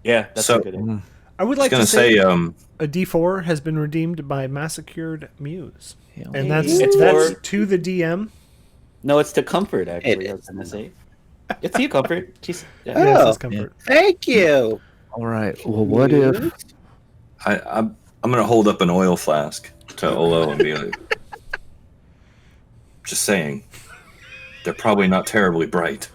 yeah, that's So- a good idea. I would I was like gonna to say, say, a D4 has been redeemed by Massacred Muse. Yeah. And that's It's that's for- to the DM. No, it's to comfort. Actually, It I was is. gonna say. It's to you, comfort. Jeez. Yeah. Yes, Oh. that's comfort. Thank you. All right. Well, what if? I'm gonna hold up an oil flask to Olo and be like, just saying, they're probably not terribly bright.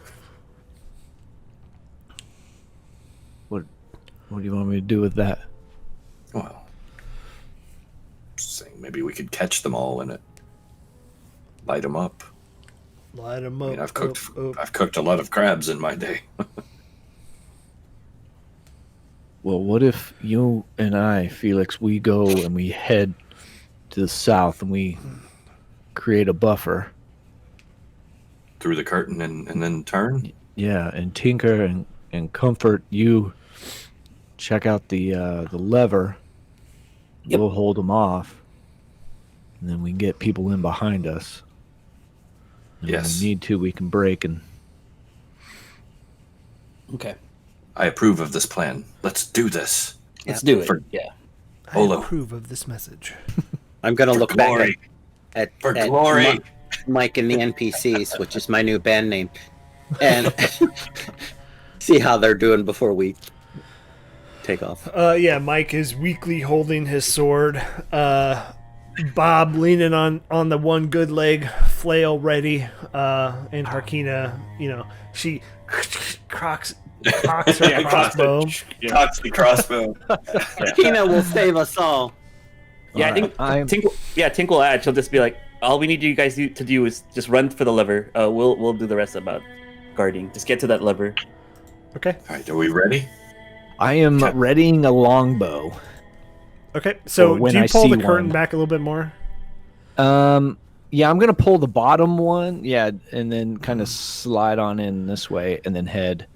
What do you want me to do with that? Well, just saying, maybe we could catch them all in it, light them up. Light them up. I mean, I've up. I've cooked a lot of crabs in my day. Well, what if you and I, Felix, we go and we head to the south and we create a buffer? Through the curtain and then turn. Yeah, and Tinker and Comfort, you check out the lever. Yep. We'll hold them off, and then we can get people in behind us. And Yes. When we need to, we can break and. Okay. I approve of this plan. Let's do this. Let's do it. For- Yeah. I Olo. approve of this message. I'm gonna For look glory. back For at glory. Mike and the NPCs, which is my new band name, and see how they're doing before we take off. Yeah, Mike is weakly holding his sword. Bob leaning on the one good leg, flail ready. And Harkina, she cocks her crossbow. Cocks the crossbow. Tina will save us all. Yeah, I think I'm- Tink will add. She'll just be like, all we need you guys to do is just run for the lever. We'll do the rest about guarding. Just get to that lever. Okay. All right, are we ready? I am readying a longbow. Okay. So Or when do you I pull see the curtain one. back a little bit more? Yeah, I'm gonna pull the bottom one. Yeah, and then kind of slide on in this way, and then head.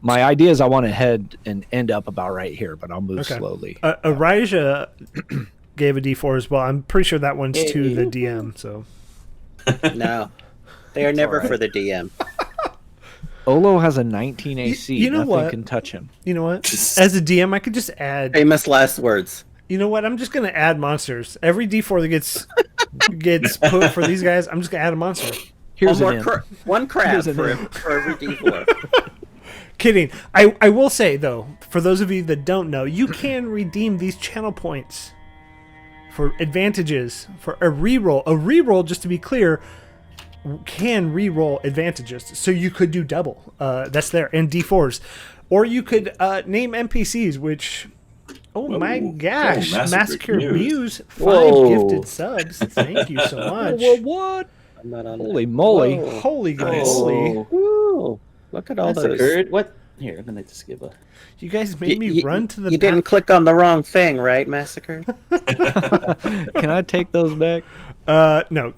My idea is I want to head and end up about right here, but I'll move Okay. slowly. Arija gave a D4 as well. I'm pretty sure that one's to the DM. So No, they are never for the DM. Olo has a 19 AC. you know Nothing what? can touch him. you know what? Just- As a DM, I could just add. Famous last words. You know what? I'm just gonna add monsters. Every D4 that gets put for these guys, I'm just gonna add a monster. Here's one an more imp. one crab Here's an for, imp. for every D4. Kidding. I will say though, for those of you that don't know, you can redeem these channel points for advantages for a reroll. A reroll, just to be clear, can reroll advantages. So you could do double. That's there, and D4s, or you could name NPCs, which. Oh my gosh! Massacred Massacre Muse. Muse, 5 Whoa. gifted subs. Thank you so much. What? I'm not on Holy moly! Whoa. Holy Nice. moly! that. Woo! Look at all those. Massacred. What? Here, I'm gonna just give a. You guys made me run to the You didn't click on the wrong thing, right, Massacre? Can I take those back? No.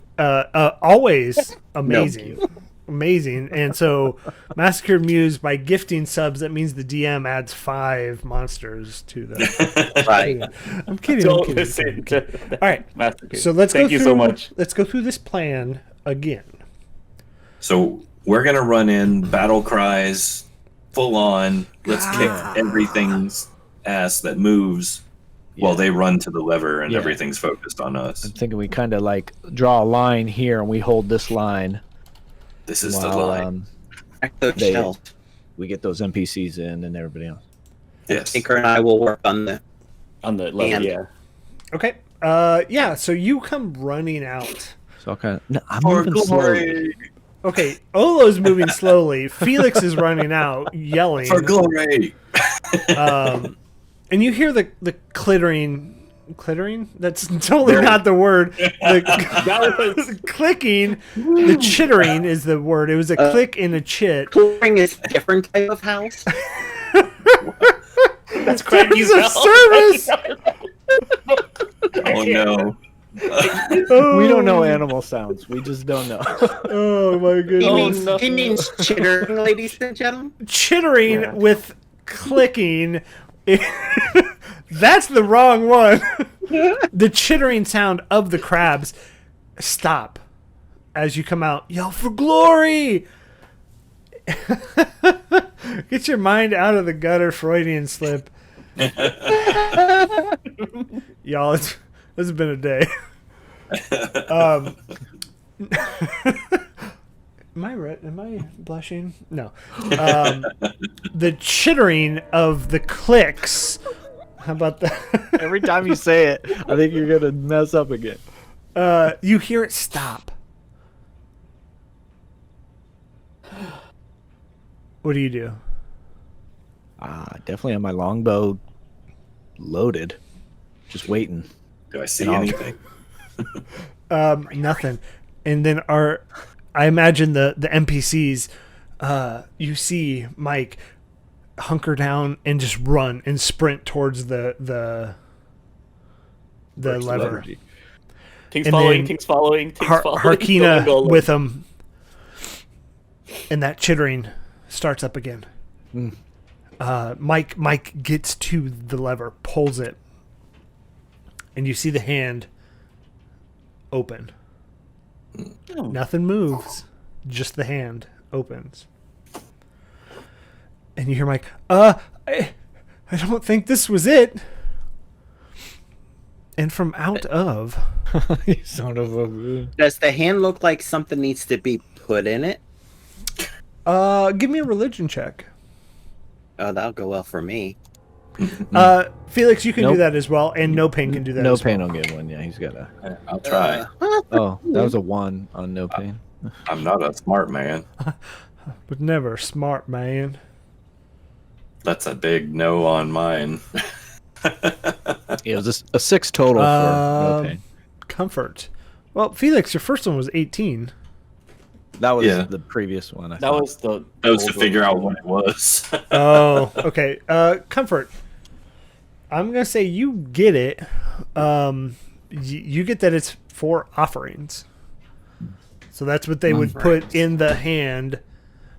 Always amazing. Amazing. And so Massacre Muse, by gifting subs, that means the DM adds 5 monsters to the. Right. I'm kidding. Don't I'm kidding. listen to All right. Massacred. So let's Thank go you through, so much. Let's go through this plan again. So we're gonna run in battle cries, full on. Let's kick everything's ass that moves while they run to the lever and Yeah. everything's focused on us. I'm thinking we kind of like draw a line here, and we hold this line This is the while line. Those They- shells. we get those NPCs in and everybody else. Yes. Tinker and I will work on the. On the level, And- yeah. Okay. Yeah. So you come running out. So I'll kind of. No, I'm For moving slowly. glory! Okay. Olo's moving slowly. Felix is running out, yelling. For glory! And you hear the clittering. Clittering? That's totally There. not the word. The clicking. The chittering is the word. It was a click and a chit. Clearing is a different type of house. That's Terms of service. Oh no. We don't know animal sounds. We just don't know. Oh my He goodness. means, no. he means chittering, ladies and gentlemen. Chittering Yeah. with clicking. That's the wrong one. The chittering sound of the crabs stop as you come out. Yell for glory. Get your mind out of the gutter, Freudian slip. Y'all, this has been a day. Am I red? Am I blushing? No. The chittering of the clicks. How about that? Every time you say it, I think you're gonna mess up again. You hear it stop. What do you do? Definitely have my longbow loaded, just waiting. Do I see anything? Nothing. And then I imagine the NPCs, you see Mike hunker down and just run and sprint towards the lever. King's And following, then King's following, King's following. Harkina Go. with him. And that chittering starts up again. Mike gets to the lever, pulls it, and you see the hand open. Nothing moves, just the hand opens. And you hear Mike, I don't think this was it. And from out of... You son of a... Does the hand look like something needs to be put in it? give me a religion check. Oh, that'll go well for me. Felix, you can do Nope. that as well, and No Pain can do that No as well. Pain will get one. Yeah, he's got a. I'll try. Oh, that was a 1 on No Pain. I'm not a smart man. But never smart, man. That's a big no on mine. Yeah, it was a 6 total for No Pain. Comfort. Well, Felix, your first one was 18. That was Yeah. the previous one. I That thought. was the. That was to old figure one. out what it was. Oh, okay. Comfort. I'm going to say you get it. You get that it's for offerings. So that's what they would put in the hand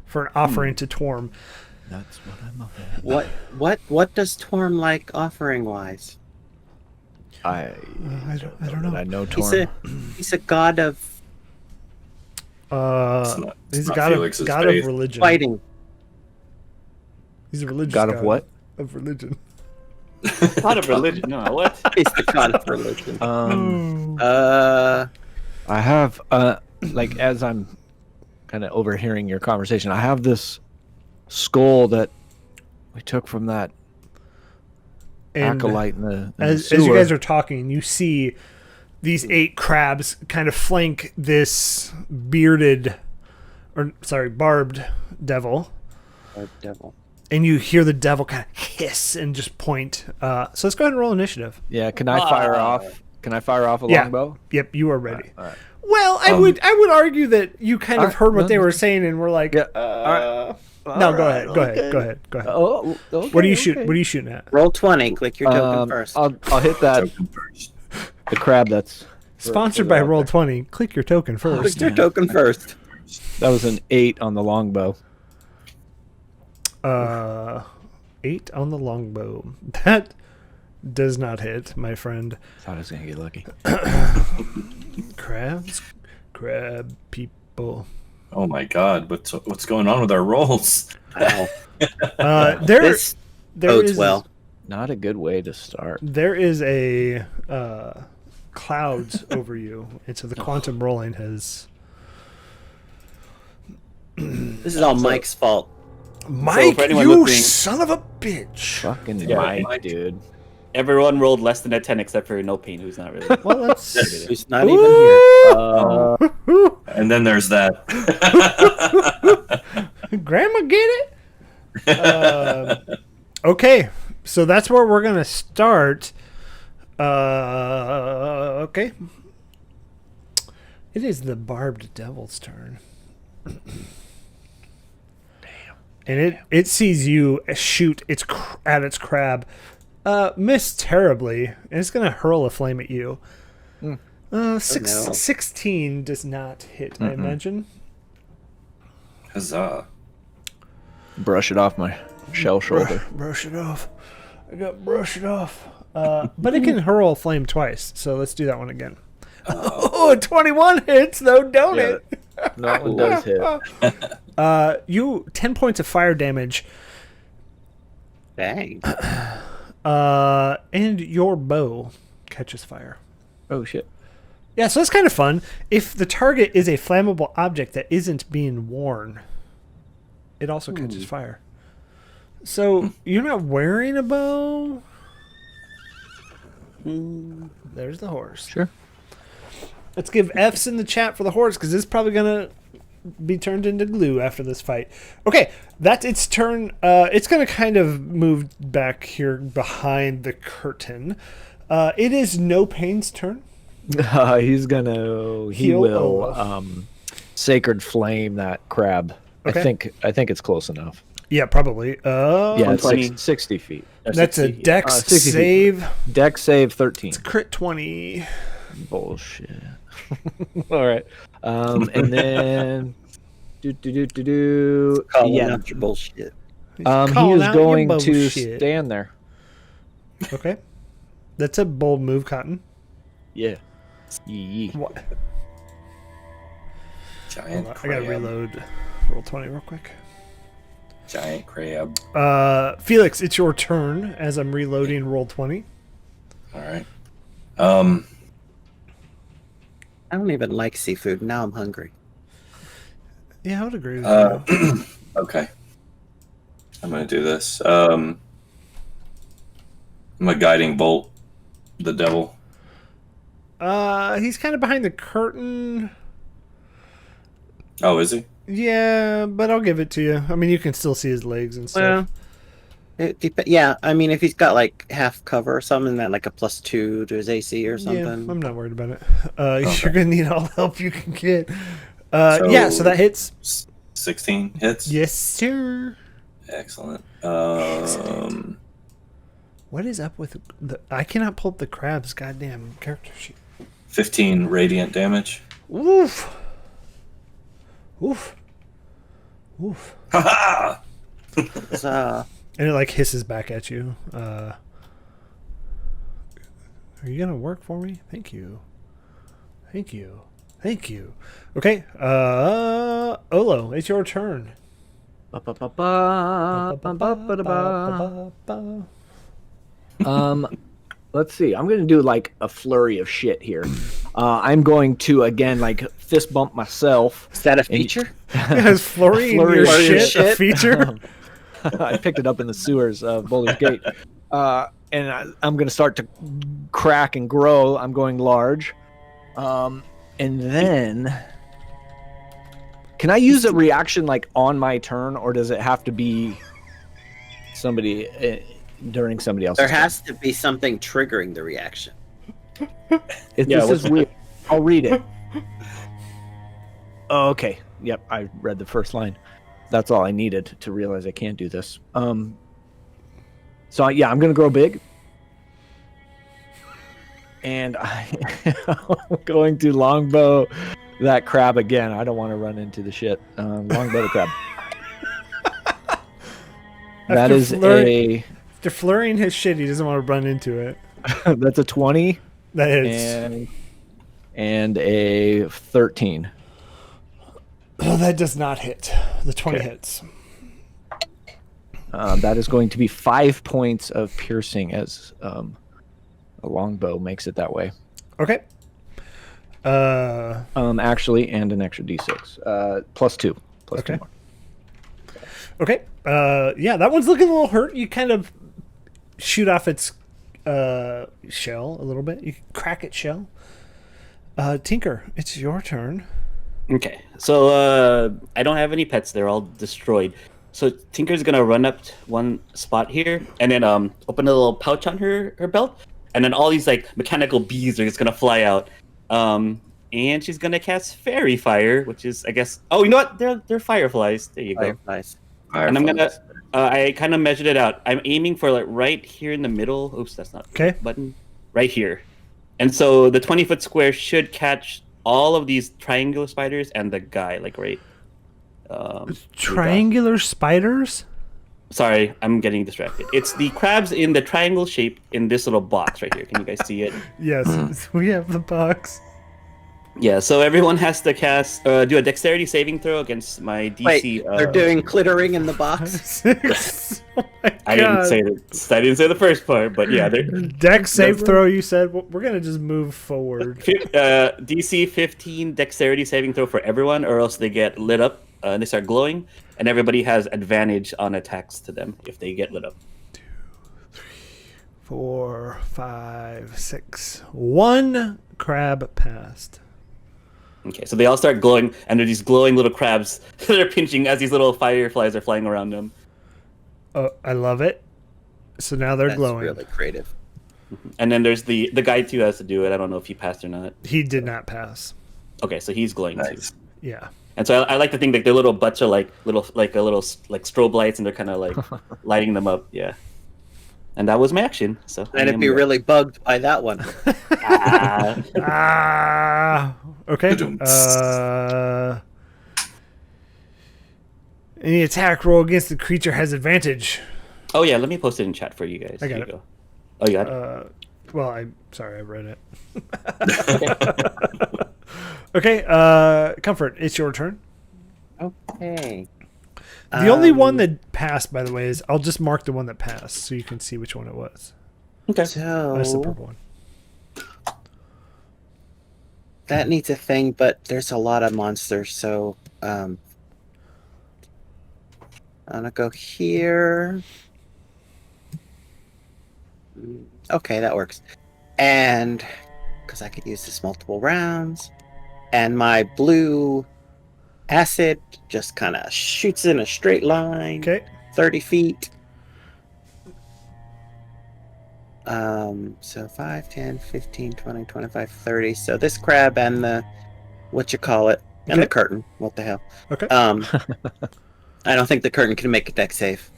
for an offering to Torm. That's what I'm up at. What does Torm like offering wise? I don't know. I know He's Torm. he's a god of He's a not god Felix's of faith. religion. fighting. He's a religious God of what? Of religion. Not of religion. No, what? He's the god of religion. I have like as I'm kind of overhearing your conversation, I have this skull that we took from that And acolyte in the as sewer. you guys are talking, you see these 8 crabs kind of flank this barbed devil. Oh, devil. And you hear the devil kind of hiss and just point. So let's go ahead and roll initiative. Yeah, can I fire off? Can I fire off a Yeah. longbow? Yep, you are ready. All right. Well, I would argue that you kind of Alright, heard what no, they no. were saying and were like, Yeah. All no, go right, ahead. Go ahead. Oh, okay, What are you shooting? What are you shooting at? Roll 20. Click your token first. I'll hit that Token first. the crab. That's Sponsored by Roll20. Click your token Click first. your token first. that was an 8 on the longbow. 8 on the longbow. That does not hit, my friend. Thought I was gonna get lucky. Crab people. Oh my god, what's going on with our rolls? Wow. There Bodes is well. Not a good way to start. there is a clouds over you, and so the quantum rolling has. This is all Mike's fault. Mike, for anyone you listening- son of a bitch! Fucking Yeah, Mike, Mike. dude. Everyone rolled less than a 10 except for No Pain, who's not really. Well, let's. Who's not even here. And then there's that. Grandma, get it? Okay, so that's where we're gonna start. Okay. It is the Barbed Devil's turn. And it sees you shoot at its crab, miss terribly, and it's gonna hurl a flame at you. no. 16 does not hit, I imagine. Huzzah. Brush it off my shell shoulder. Brush it off. I got brush it off. But it can hurl flame twice, so let's do that one again. Oh, 21 hits though, don't Yeah, it? that one does hit. You 10 points of fire damage. Dang. And your bow catches fire. Oh shit. Yeah, so that's kind of fun. If the target is a flammable object that isn't being worn, it also catches fire. So you're not wearing a bow? There's the horse. Sure. Let's give F's in the chat for the horse, because it's probably going to be turned into glue after this fight. Okay, that's its turn. It's going to kind of move back here behind the curtain. It is No Pain's turn. He Heal will Olaf. Sacred Flame that crab. Okay. I think it's close enough. Yeah, probably. Yeah, it's 120. 60 feet. That's a 60. dex 60 feet. save. Dex save 13. It's crit 20. Bullshit. All right. And then Calling yeah. out your bullshit. He's He calling is out your going to bullshit. stand there. Okay. That's a bold move, Cotton. Yeah. Yee. What? Giant I crab. gotta reload roll 20 real quick. Giant crab. Felix, it's your turn as I'm reloading roll 20. All right. I don't even like seafood. Now I'm hungry. Yeah, I would agree with you. Okay. I'm gonna do this. I'm a guiding bolt the devil. He's kind of behind the curtain. Oh, is he? Yeah, but I'll give it to you. I mean, you can still see his legs and stuff. Yeah, I mean, if he's got like half cover or something, that like a +2 to his AC or something. Yeah, I'm not worried about it. Okay. You're gonna need all the help you can get. So- Yeah, so that hits. 16 hits. Yes, sir. Excellent. What is up with the? I cannot pull up the crab's goddamn character sheet. 15 radiant damage. Oof. Oof. Oof. Ha It's, And it like hisses back at you. Are you gonna work for me? Thank you. Thank you. Thank you. Okay. Olo, it's your turn. Let's see. I'm gonna do like a flurry of shit here. I'm going to again like fist bump myself. is that a feature? Is flurry in Flurry your of shit a shit. feature? I picked it up in the sewers of Boulder's Gate. And I'm going to start to crack and grow. I'm going large. And then... Can I use a reaction like on my turn, or does it have to be somebody during somebody else's There turn? has to be something triggering the reaction. This is weird. I'll read it. Oh, okay. Yep, I read the first line. That's all I needed to realize I can't do this. So yeah, I'm gonna grow big, and I'm going to longbow that crab again. I don't want to run into the shit. Longbow the crab. That is After flurrying his shit, he doesn't want to run into it. that's a 20 That is. and a 13. Oh, that does not hit. The 20 Okay. hits. That is going to be 5 points of piercing as a longbow makes it that way. Okay. Actually, and an extra d6. Plus 2. Plus Okay. 2 more. Okay. Yeah, that one's looking a little hurt. You kind of shoot off its shell a little bit. You crack its shell. Tinker, it's your turn. Okay, so I don't have any pets; they're all destroyed. So Tinker's gonna run up to one spot here, and then open a little pouch on her belt, and then all these like mechanical bees are just gonna fly out. And she's gonna cast Fairy Fire, which is, I guess. Oh, you know what? They're fireflies. There you go. Fireflies. And I'm gonna. I kind of measured it out. I'm aiming for like right here in the middle. Oops, that's not the Okay. button. Right here, and so the 20-foot square should catch all of these triangular spiders and the guy, like right. Triangular spiders? Sorry, I'm getting distracted. It's the crabs in the triangle shape in this little box right here. Can you guys see it? Yes, we have the box. Yeah. So everyone has to cast, do a dexterity saving throw against my DC. Wait, they're doing clittering in the box? 6. Oh my I I didn't say the first part, but yeah, they're Dex save throw. You said we're gonna just move forward. DC 15 dexterity saving throw for everyone, or else they get lit up and they start glowing, and everybody has advantage on attacks to them if they get lit up. 4, 5, 6. 1 crab passed. Okay, so they all start glowing, and they're these glowing little crabs that are pinching as these little fireflies are flying around them. I love it. So now they're That's glowing. really creative. And then there's the guy too has to do it. I don't know if he passed or not. He did not pass. Okay, so he's glowing Nice. too. Yeah. And so I like to think that their little butts are like strobe lights, and they're kind of like lighting them up. Yeah. And that was my action. So And it'd be really bugged by that one. Okay. Any attack roll against the creature has advantage. Oh yeah, let me post it in chat for you guys. I got Here it. you go. Oh, you got it. Well, I'm sorry, I read it. Okay, Comfort, it's your turn. Okay. The only one that passed, by the way, is I'll just mark the one that passed so you can see which one it was. Okay. So That's the purple one. that needs a thing, but there's a lot of monsters, so I'm gonna go here. Okay, that works. And because I could use this multiple rounds, and my blue acid just kind of shoots in a straight line, Okay. 30 feet. So 5, 10, 15, 20, 25, 30. So this crab and the, and Okay. the curtain. What the hell? Okay. I don't think the curtain can make a deck save.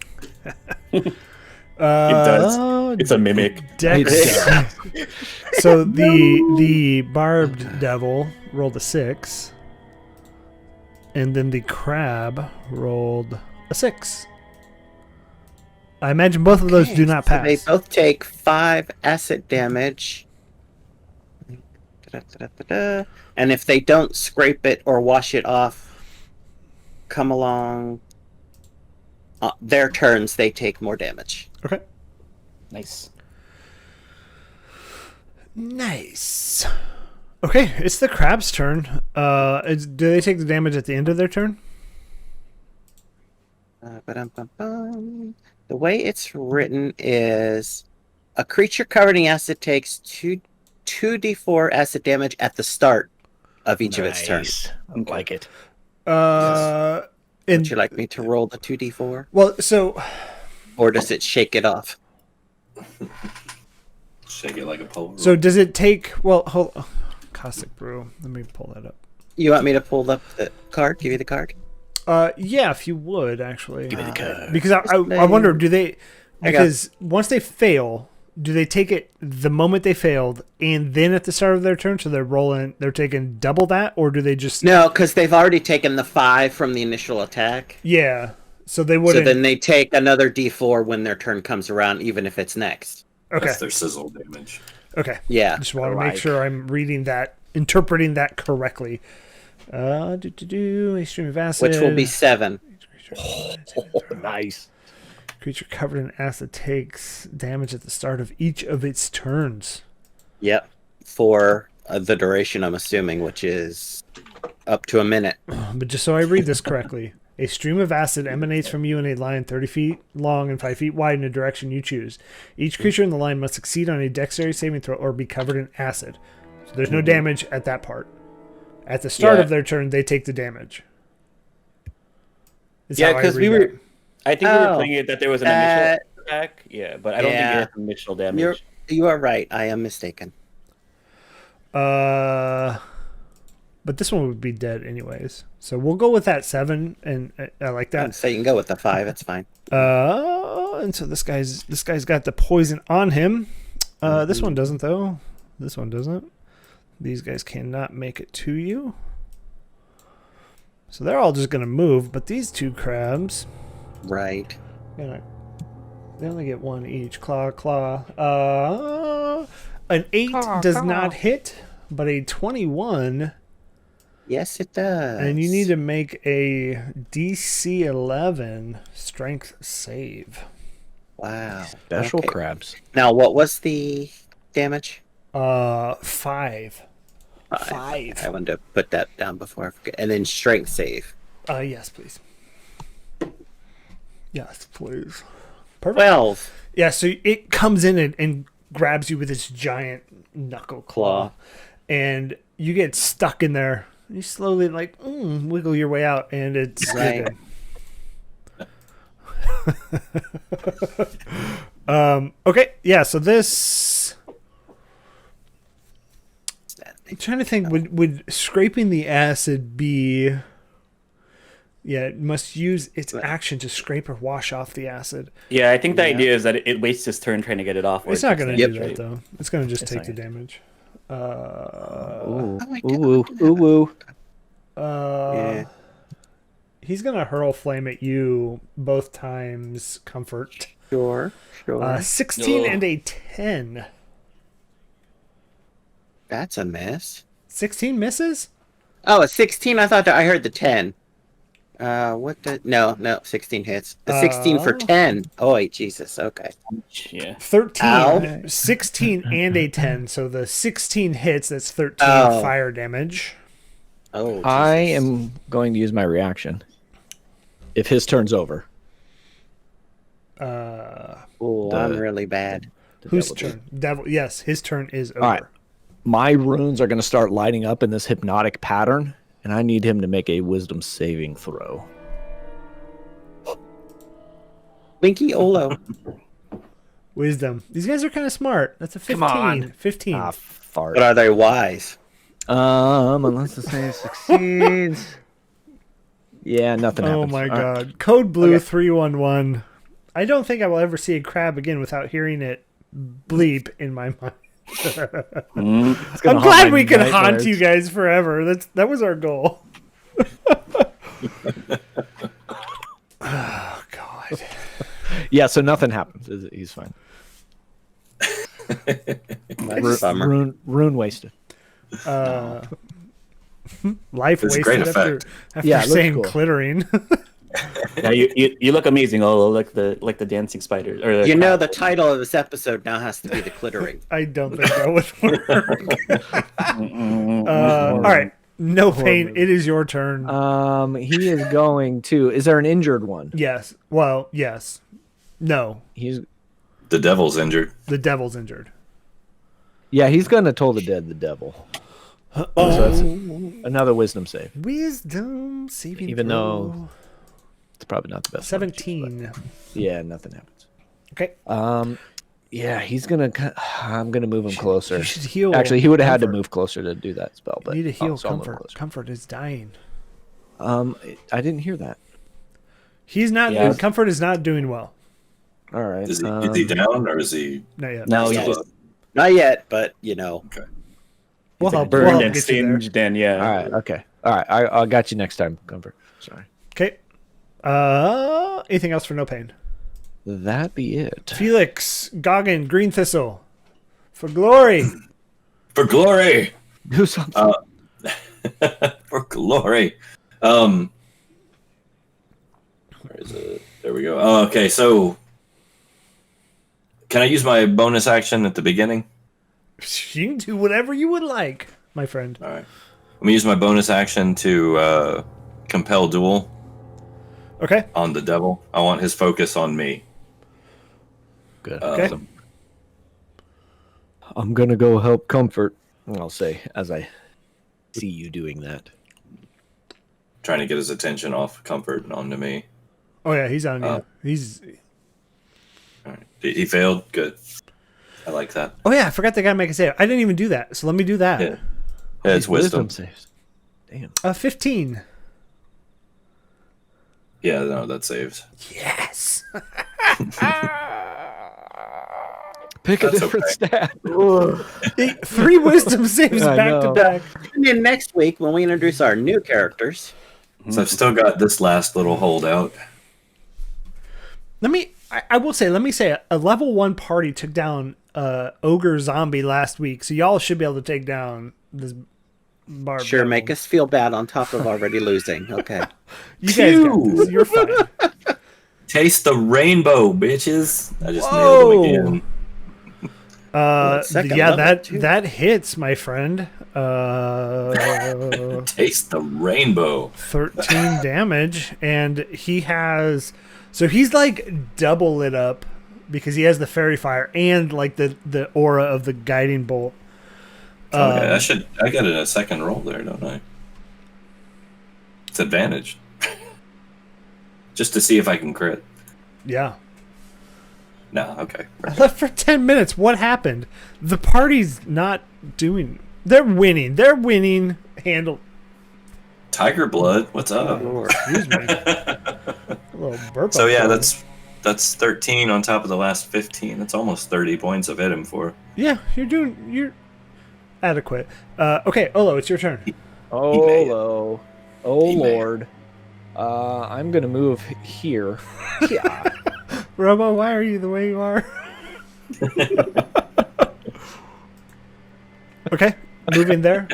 It does. It's a mimic. Dex. So the barbed devil rolled a 6, and then the crab rolled a 6. I imagine both of those do not so pass. they both take 5 acid damage. And if they don't scrape it or wash it off, come along their turns, they take more damage. Okay. Nice. Nice. Okay, it's the crab's turn. Do they take the damage at the end of their turn? The way it's written is a creature covered in acid takes 2d4 acid damage at the start of each of its turns. I like it. Would you like me to roll the 2d4? Well, so Or does it shake it off? Shake it like a pole. so does it take? Well, hold. Caustic brew. Let me pull that up. You want me to pull up the card? Give you the card? Yeah, if you would actually. Give me the card. Because I wonder, do they? I got- Because once they fail, do they take it the moment they failed and then at the start of their turn? So they're taking double that, or do they just? No, because they've already taken the 5 from the initial attack. Yeah. So they So wouldn't. then they take another d4 when their turn comes around, even if it's next. Okay. That's their sizzle damage. Okay. Yeah. Just want to Alright. make sure I'm reading that, interpreting that correctly. A stream of acid. Which will be 7. Nice. Creature covered in acid takes damage at the start of each of its turns. Yep. For the duration, I'm assuming, which is up to a minute. But just so I read this correctly, a stream of acid emanates from you in a line 30 feet long and 5 feet wide in a direction you choose. Each creature in the line must succeed on a dexterity saving throw or be covered in acid. So there's no damage at that part. At the start Yeah. of their turn, they take the damage. Is Yeah, how I because we read were. I think we were Oh. playing it that there was an initial attack. Yeah, but I don't think Yeah. it has initial damage. You are right. I am mistaken. But this one would be dead anyways. So we'll go with that 7, and I like that. So you can go with the 5. It's fine. And so this guy's got the poison on him. This one doesn't though. This one doesn't. These guys cannot make it to you. So they're all just gonna move, but these 2 crabs, Right. they only get 1 each. Claw. An 8 does not hit, but a 21. Yes, it does. And you need to make a DC 11 strength save. Wow. Special Okay. crabs. Now, what was the damage? 5. 5. Five. I wanted to put that down before I forget. And then strength save. Yes, please. Yes, please. Perfect. 12. Yeah, so it comes in and grabs you with its giant knuckle claw. And you get stuck in there. You slowly, wiggle your way out, and it's Right. okay, yeah, so this... I'm trying to think, would scraping the acid be... Yeah, it must use its action to scrape or wash off the acid. Yeah, I think the idea is that it wastes its turn trying to get it off. It's not going to Yep. do that, though. It's going to just take the not damage. Ooh, my ooh, ooh, ooh. Yeah. He's going to hurl flame at you both times comfort. Sure. 16 Ugh. and a 10. That's a miss. 16 misses? Oh, a 16? I thought I heard the 10. What the... No, 16 hits. The 16 for 10. Oh, wait, Jesus. Okay. Yeah. 13. Ow. 16 and a 10. So the 16 hits, that's 13 Oh. fire damage. Oh, Jesus. I am going to use my reaction. If his turn's over. Ooh, The- I'm really bad. Whose devil turn? Devil. Yes, his turn is over. All right. My runes are going to start lighting up in this hypnotic pattern, and I need him to make a wisdom saving throw. Winky Olo. Wisdom. These guys are kind of smart. That's a 15. Come on. 15. Ah, fart. But are they wise? Unless the save succeeds. Yeah, nothing Oh happens. my All right. god. Code Blue Okay. 311. I don't think I will ever see a crab again without hearing it bleep in my mind. It's gonna I'm haunt glad my we can haunt nightmares. you guys forever. That was our goal. Oh god. Yeah, so nothing happens. He's fine. That's a bummer. Rune wasted. Life It's a wasted great after effect. Yeah, it looks saying cool. Yeah, you look amazing, Olo, like the dancing spider. Or the You know, crab. the title of this episode now has to be the clittering. I don't think that would work. All right. No pain. movie. It is your turn. He is going to. Is there an injured one? Yes. Well, yes. No. He's The devil's injured. The devil's injured. yeah. He's going to toll the dead. The devil. So that's another wisdom save. Wisdom saving Even throw. though it's probably not the best. one, 17. but yeah, nothing happens. Okay. Yeah, he's gonna. I'm gonna move him closer. You should heal. Actually, he would have had to Comfort. move closer to do that spell. But You need to heal so I'll move Comfort. closer. Comfort is dying. I didn't hear that. He's not. Yeah. Comfort is not doing well. All right. Is he down or is he? Not yet. No, still you just up? Not yet, but you know. Okay. We'll help. burned We'll help and get you there. singed, and yeah. All right. Okay. All right. I got you next time, Comfort. Sorry. Okay. Anything else for no pain? That be it. Felix, Goggin, Green Thistle, for glory. For glory. Do something. For glory. Where is it? There we go. Oh, okay, so can I use my bonus action at the beginning? You can do whatever you would like, my friend. All right. I'm gonna use my bonus action to compel duel Okay. on the devil. I want his focus on me. Good. Okay. So- I'm gonna go help Comfort. I'll say as I see you doing that. trying to get his attention off comfort and onto me. Oh yeah, he's on you. He's. All right. He failed. Good. I like that. Oh yeah, I forgot the guy make a save. I didn't even do that, so let me do that. Yeah. Yeah, it's wisdom. saves. Damn. 15. Yeah, no, that saves. Yes. Pick a That's different okay. stat. 3 wisdom saves I back to know. back. And then next week, when we introduce our new characters, So I've still got this last little holdout. I will say, let me say, a level 1 party took down ogre zombie last week, so y'all should be able to take down this Barbed. sure, devil. make us feel bad on top of already losing. Okay. You guys got this. You're fine. Taste the rainbow, bitches. I just Whoa. nailed him again. Second Yeah, level, too. that hits, my friend. Taste the rainbow. 13 damage, and he has, so he's like double lit up because he has the fairy fire and like the aura of the guiding bolt. Okay, I got a second roll there, don't I? It's advantage. Just to see if I can crit. Yeah. No, okay. I left for 10 minutes. What happened? The party's not doing. They're winning. They're winning. Handle. Tiger blood, what's up? Excuse me. A little burp. So up yeah, there. that's 13 on top of the last 15. That's almost 30 points I've hit him for. Yeah, you're adequate. Okay, Olo, it's your turn. Oh, oh He may. Lord. I'm gonna move here. Yeah. Robo, why are you the way you are? Okay, moving there.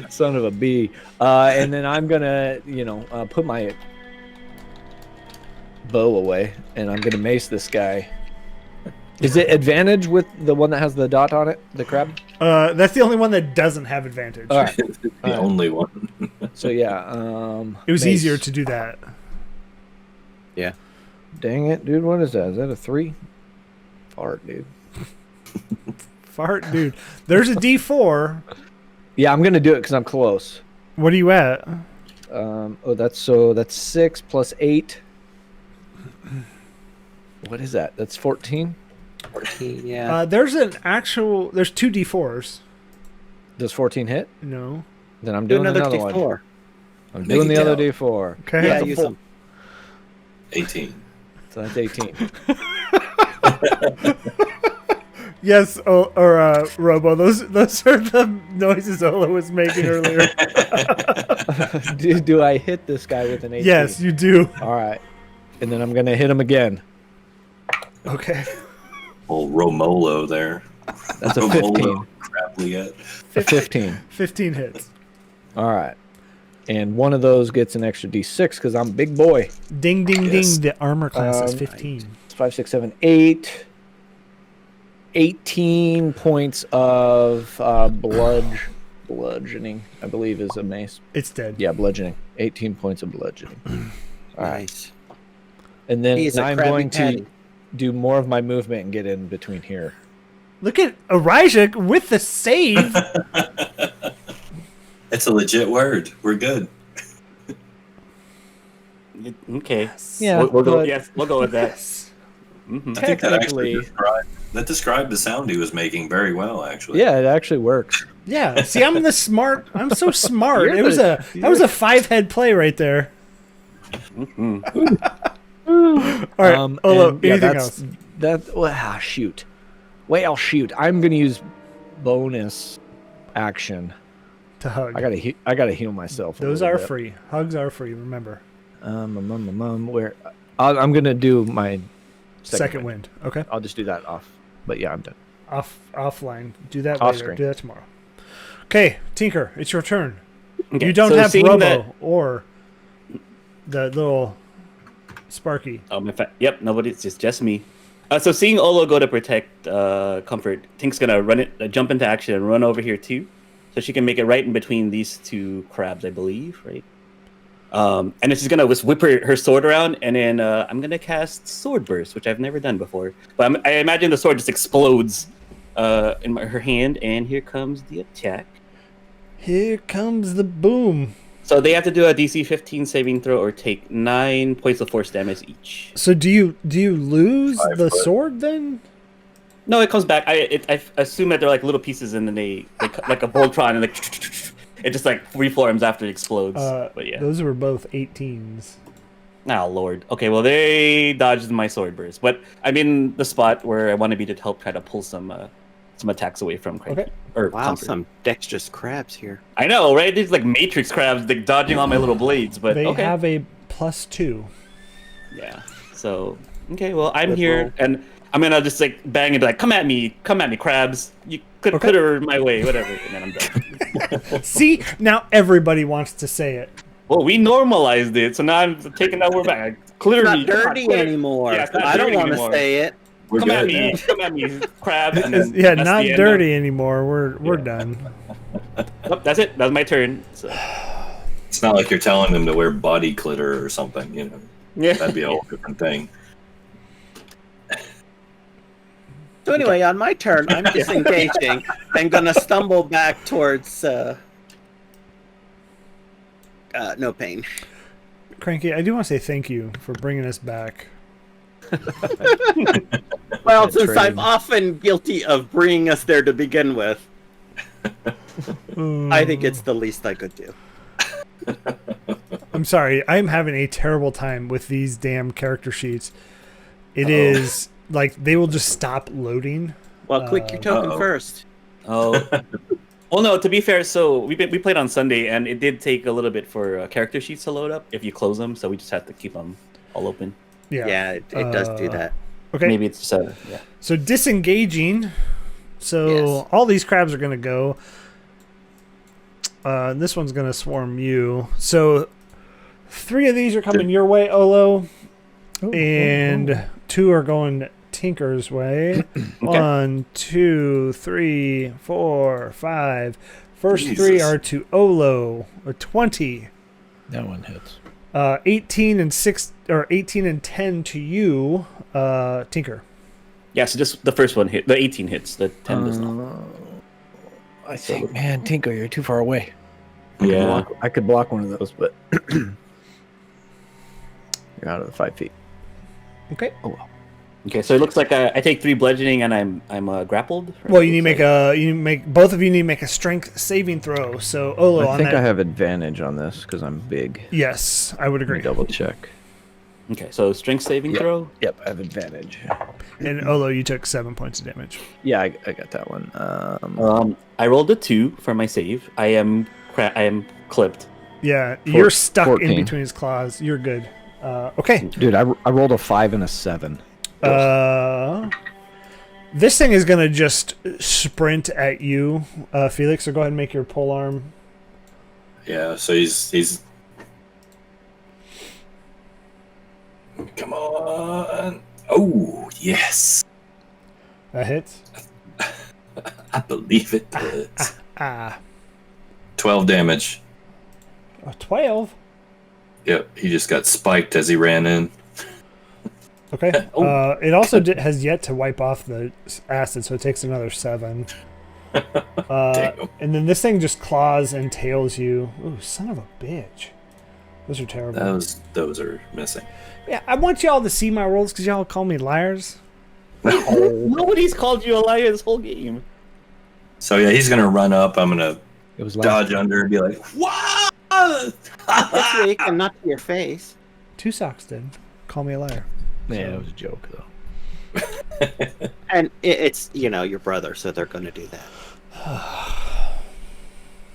Son of a bee. And then I'm gonna, put my bow away, and I'm gonna mace this guy. Is it advantage with the one that has the dot on it, the crab? That's the only one that doesn't have advantage. All right. The only one. So yeah, It was mace. easier to do that. Yeah. Dang it, dude! What is that? Is that a 3? Fart, dude. Fart, dude. There's a D4. Yeah, I'm gonna do it because I'm close. What are you at? That's 6 plus 8. What is that? That's 14. 14, yeah. There's two D4s. Does 14 hit? No. Then I'm Do doing another one. D4. I'm Make doing it the other count. D4. Okay. Yeah, That's a use full- them. 18. So that's 18. Yes, Robo. Those are the noises Ola was making earlier. do I hit this guy with an 18? Yes, you do. All right. And then I'm gonna hit him again. Okay. Old Romolo there. That's a 15. Crapliette. A 15. 15 hits. All right. And one of those gets an extra D6 because I'm a big boy. Ding, ding, Yes. ding. The armor class is 15. It's 5, 6, 7, 8. 18 points of bludgeoning, I believe, is a mace. It's dead. Yeah, bludgeoning. 18 points of bludgeoning. All right. Nice. And then He's a I'm Krabby going Patty. to do more of my movement and get in between here. Look at Arijah with the save. It's a legit word. We're good. Okay. Yeah, We'll go. but- Yes, we'll go with that. Yes. Mhm. I think that actually Technically- described the sound he was making very well, actually. Yeah, it actually works. Yeah. See, I'm so smart. You're It was the- that was a 5-head play right there. All right. Olo, and, yeah, anything that's- else? Shoot. Well, shoot. I'm gonna use bonus action. To hug. I gotta heal myself. a Those little are bit. free. Hugs are free. Remember. Where? I'm gonna do my Second wind. Okay. I'll just do that off. But yeah, I'm done. Offline. Do that Off later. screen. Do that tomorrow. Okay, Tinker, it's your turn. Okay, You don't so have seeing Robo that- or the little Sparky. Yep, nobody. It's just me. So seeing Olo go to protect Comfort, Tink's gonna jump into action and run over here too, so she can make it right in between these two crabs, I believe, right? And then she's gonna just whip her sword around, and then I'm gonna cast Sword Burst, which I've never done before. But I imagine the sword just explodes in her hand, and here comes the attack. Here comes the boom. So they have to do a DC 15 saving throw or take 9 points of force damage each. So do you lose 5 the foot. sword then? No, it comes back. I assume that they're like little pieces, and then they like a Voltron, and like it just like reforms after it explodes. But yeah. Those were both 18s. Oh lord. Okay, well they dodged my sword burst, but I'm in the spot where I want to be to help try to pull some attacks away from Cranky. Okay. Or Wow, Comfort. some dexterous crabs here. I know, right? These like Matrix crabs, like dodging all my little blades. But They okay. have a +2. Yeah. So okay, well I'm Good here, roll. and I'm gonna just like bang and be like, come at me, crabs. You could Okay. put her my way, whatever, and then I'm done. See, now everybody wants to say it. Well, we normalized it, so now I'm taking that word back. Clearly, not dirty anymore. Yeah, it's not I don't dirty want to anymore. say it. We're Come at good. me, Yeah. come at me, crab. And then Yeah, that's not the end dirty anymore. We're Yeah. done. Oh, that's it. That's my turn. So. It's not like you're telling him to wear body glitter or something. You know, Yeah. that'd be a whole different thing. So anyway, on my turn, I'm disengaging and gonna stumble back towards no pain. Cranky, I do want to say thank you for bringing us back. Well, That since train. I'm often guilty of bringing us there to begin with, I think it's the least I could do. I'm sorry. I'm having a terrible time with these damn character sheets. It is like they will just stop loading. Well, click your token first. Oh. Well, no. To be fair, so we played on Sunday, and it did take a little bit for character sheets to load up if you close them. So we just have to keep them all open. Yeah, it does do that. Okay. Maybe it's just yeah. So disengaging. So Yes. all these crabs are going to go. This one's going to swarm you. So 3 of these are coming your way, Olo. And 2 are going Tinker's way. 1, 2, 3, 4, 5. First 3 Jesus. are to Olo. A 20. That one hits. 18 and 6 or 18 and 10 to you, Tinker. Yeah. So just the first one hit. The 18 hits. The 10 does not. I think, man, Tinko, you're too far away. Yeah. I could block one of those, but you're out of the 5 feet. Okay. Oh well. Okay. So it looks like I take 3 bludgeoning, and I'm grappled. right? Well, you need to make both of you need to make a strength saving throw. So Olo I on think that. I have advantage on this because I'm big. Yes, I would Let me agree. double check. Okay. So strength saving throw. Yep, I have advantage. And Olo, you took 7 points of damage. Yeah, I got that one. I rolled a 2 for my save. I am clipped. Yeah, you're stuck 14. in between his claws. You're good. Okay. Dude, I rolled a 5 and a 7. This thing is gonna just sprint at you, Felix. So go ahead and make your pole arm. Yeah, so he's. Come on! Oh yes, That hits. I believe it does. 12 damage. 12. Yep, he just got spiked as he ran in. Okay. Oh. It also has yet to wipe off the acid, so it takes another 7. Damn. And then this thing just claws and tails you. Ooh, son of a bitch. Those are terrible. Those are missing. Yeah, I want y'all to see my rolls because y'all call me liars. Nobody's called you a liar this whole game. So yeah, he's gonna run up. I'm gonna It was dodge under and be like, "Wow!" This week, and not to your face. 2 socks did. Call me a liar. Yeah, it was a joke though. And it's, your brother, so they're going to do that.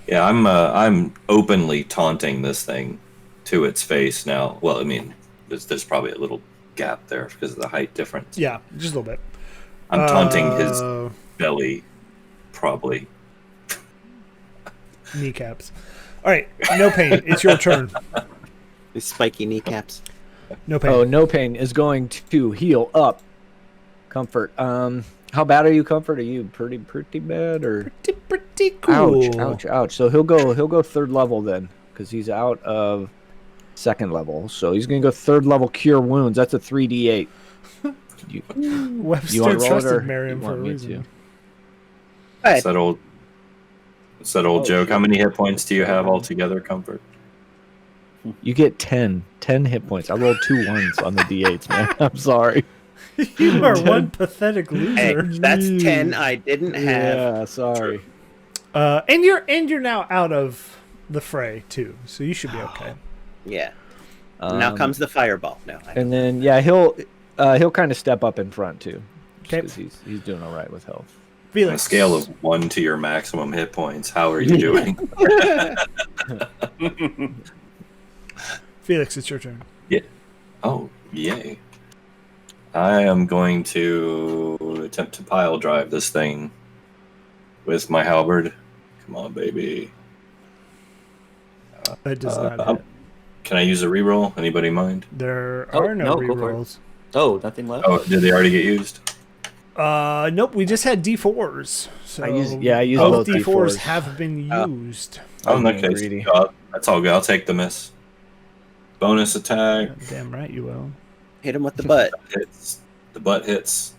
Yeah, I'm openly taunting this thing to its face now. Well, I mean, there's probably a little gap there because of the height difference. Yeah, just a little bit. I'm taunting his belly, probably. Kneecaps. All right, no pain. It's your turn. These spiky kneecaps. No pain. Oh, no pain is going to heal up. Comfort. How bad are you, Comfort? Are you pretty bad or? Pretty cool. Ouch. So he'll go 3rd level then, because he's out of 2nd level. So he's gonna go 3rd level cure wounds. That's a 3d8. You Webster want to roll it or trusted you Miriam for a want me reason. to? It's that old joke. How many hit points do you have altogether, Comfort? You get 10 hit points. I rolled 2 1s on the d8s, man. I'm sorry. You are one pathetic Hey, loser. that's 10 I didn't have. Yeah, sorry. And you're now out of the fray too, so you should be okay. Yeah. Now comes the fireball. No. And then he'll kind of step up in front too, Okay. because he's doing all right with health. On a Felix. scale of 1 to your maximum hit points, how are you doing? Felix, it's your turn. Oh, yay. I am going to attempt to pile drive this thing with my halberd. Come on, baby. It does not hit. Can I use a reroll? Anybody mind? There Oh, are no no, go for it. rerolls. Oh, nothing left. Oh, did they already get used? Nope, we just had D4s. So I used both both D4s D4s. have been used. Oh, in that being case, greedy. that's all good. I'll take the miss. Bonus attack. Damn right you will. Hit him with the butt. Hits. The butt hits.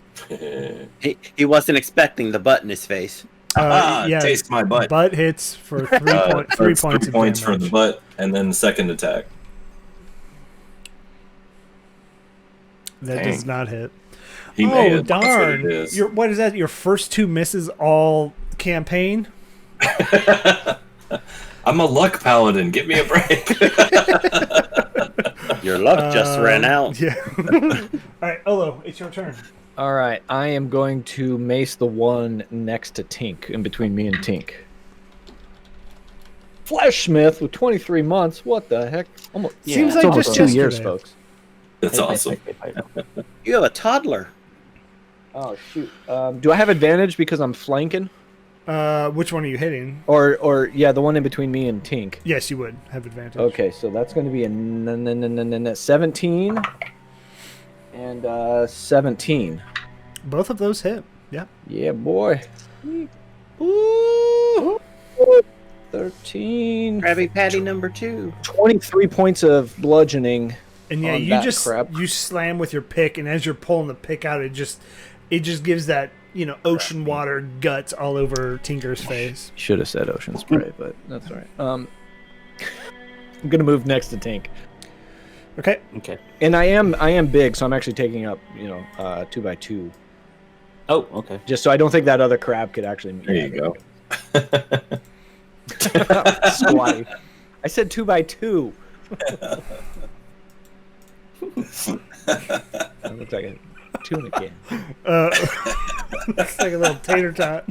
He wasn't expecting the butt in his face. Yeah, Taste my butt. butt hits for 3 Three points of points for damage. the butt, and then the second attack. That Dang. does not hit. He Oh made it. That's what darn! it is. What is that? Your first 2 misses all campaign? I'm a luck paladin. Give me a break. Your luck just ran out. Yeah. All right, Olo, it's your turn. All right, I am going to mace the one next to Tink, in between me and Tink. Fleshsmith with 23 months. What the heck? Almost, Seems it's like almost just 2 years, yesterday. folks. That's awesome. You have a toddler. Oh shoot! Do I have advantage because I'm flanking, Which one are you hitting? or yeah, the one in between me and Tink? Yes, you would have advantage. Okay, so that's going to be a 17 and 17. Both of those hit. Yeah. Yeah, boy. Ooh. 13. Krabby Patty number 2. 23 points of bludgeoning. And yeah, on you that just crap. you slam with your pick, and as you're pulling the pick out, it just gives that ocean water guts all over Tinker's face. Should have said ocean spray, but that's all right. I'm gonna move next to Tink, Okay. Okay. and I am big, so I'm actually taking up 2x2, Oh, okay. just so I don't think that other crab could actually. There you go. Squatty. I said 2x2. That looks like a tuna can. That's like a little tater tot.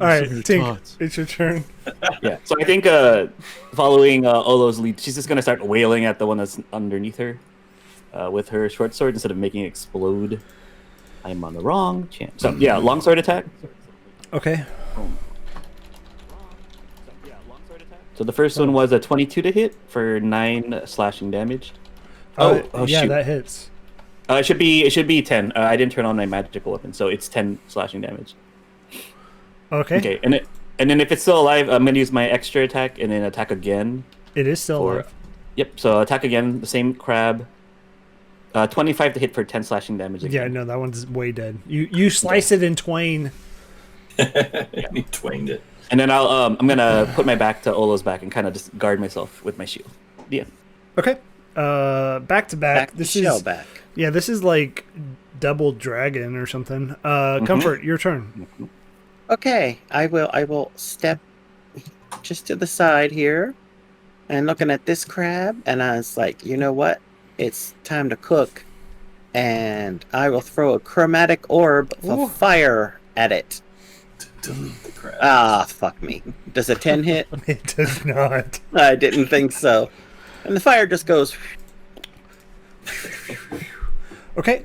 All right, Tink, it's your turn. Yeah. So I think following Olo's lead, she's just gonna start wailing at the one that's underneath her with her short sword instead of making it explode. I'm on the wrong chance. So yeah, longsword attack. Okay. So the first one was a 22 to hit for 9 slashing damage. Oh yeah, shoot. that hits. It should be 10. I didn't turn on my magical weapon, so it's 10 slashing damage. Okay. Okay, and then if it's still alive, I'm gonna use my extra attack and then attack again. It is still alive. Yep. So attack again, the same crab. 25 to hit for 10 slashing damage. Yeah, Again. no, that one's way dead. You slice it in twain. He twanged it. And then I'm gonna put my back to Olo's back and kind of just guard myself with my shield. Yeah. Okay. Back to back. Back to shell back. Yeah, this is like double dragon or something. Comfort, your turn. Okay, I will step just to the side here and looking at this crab, and I was like, you know what? It's time to cook, and I will throw a chromatic orb of fire at it. Delete the crab. Ah, fuck me. Does a 10 hit? It does not. I didn't think so. And the fire just goes. Okay,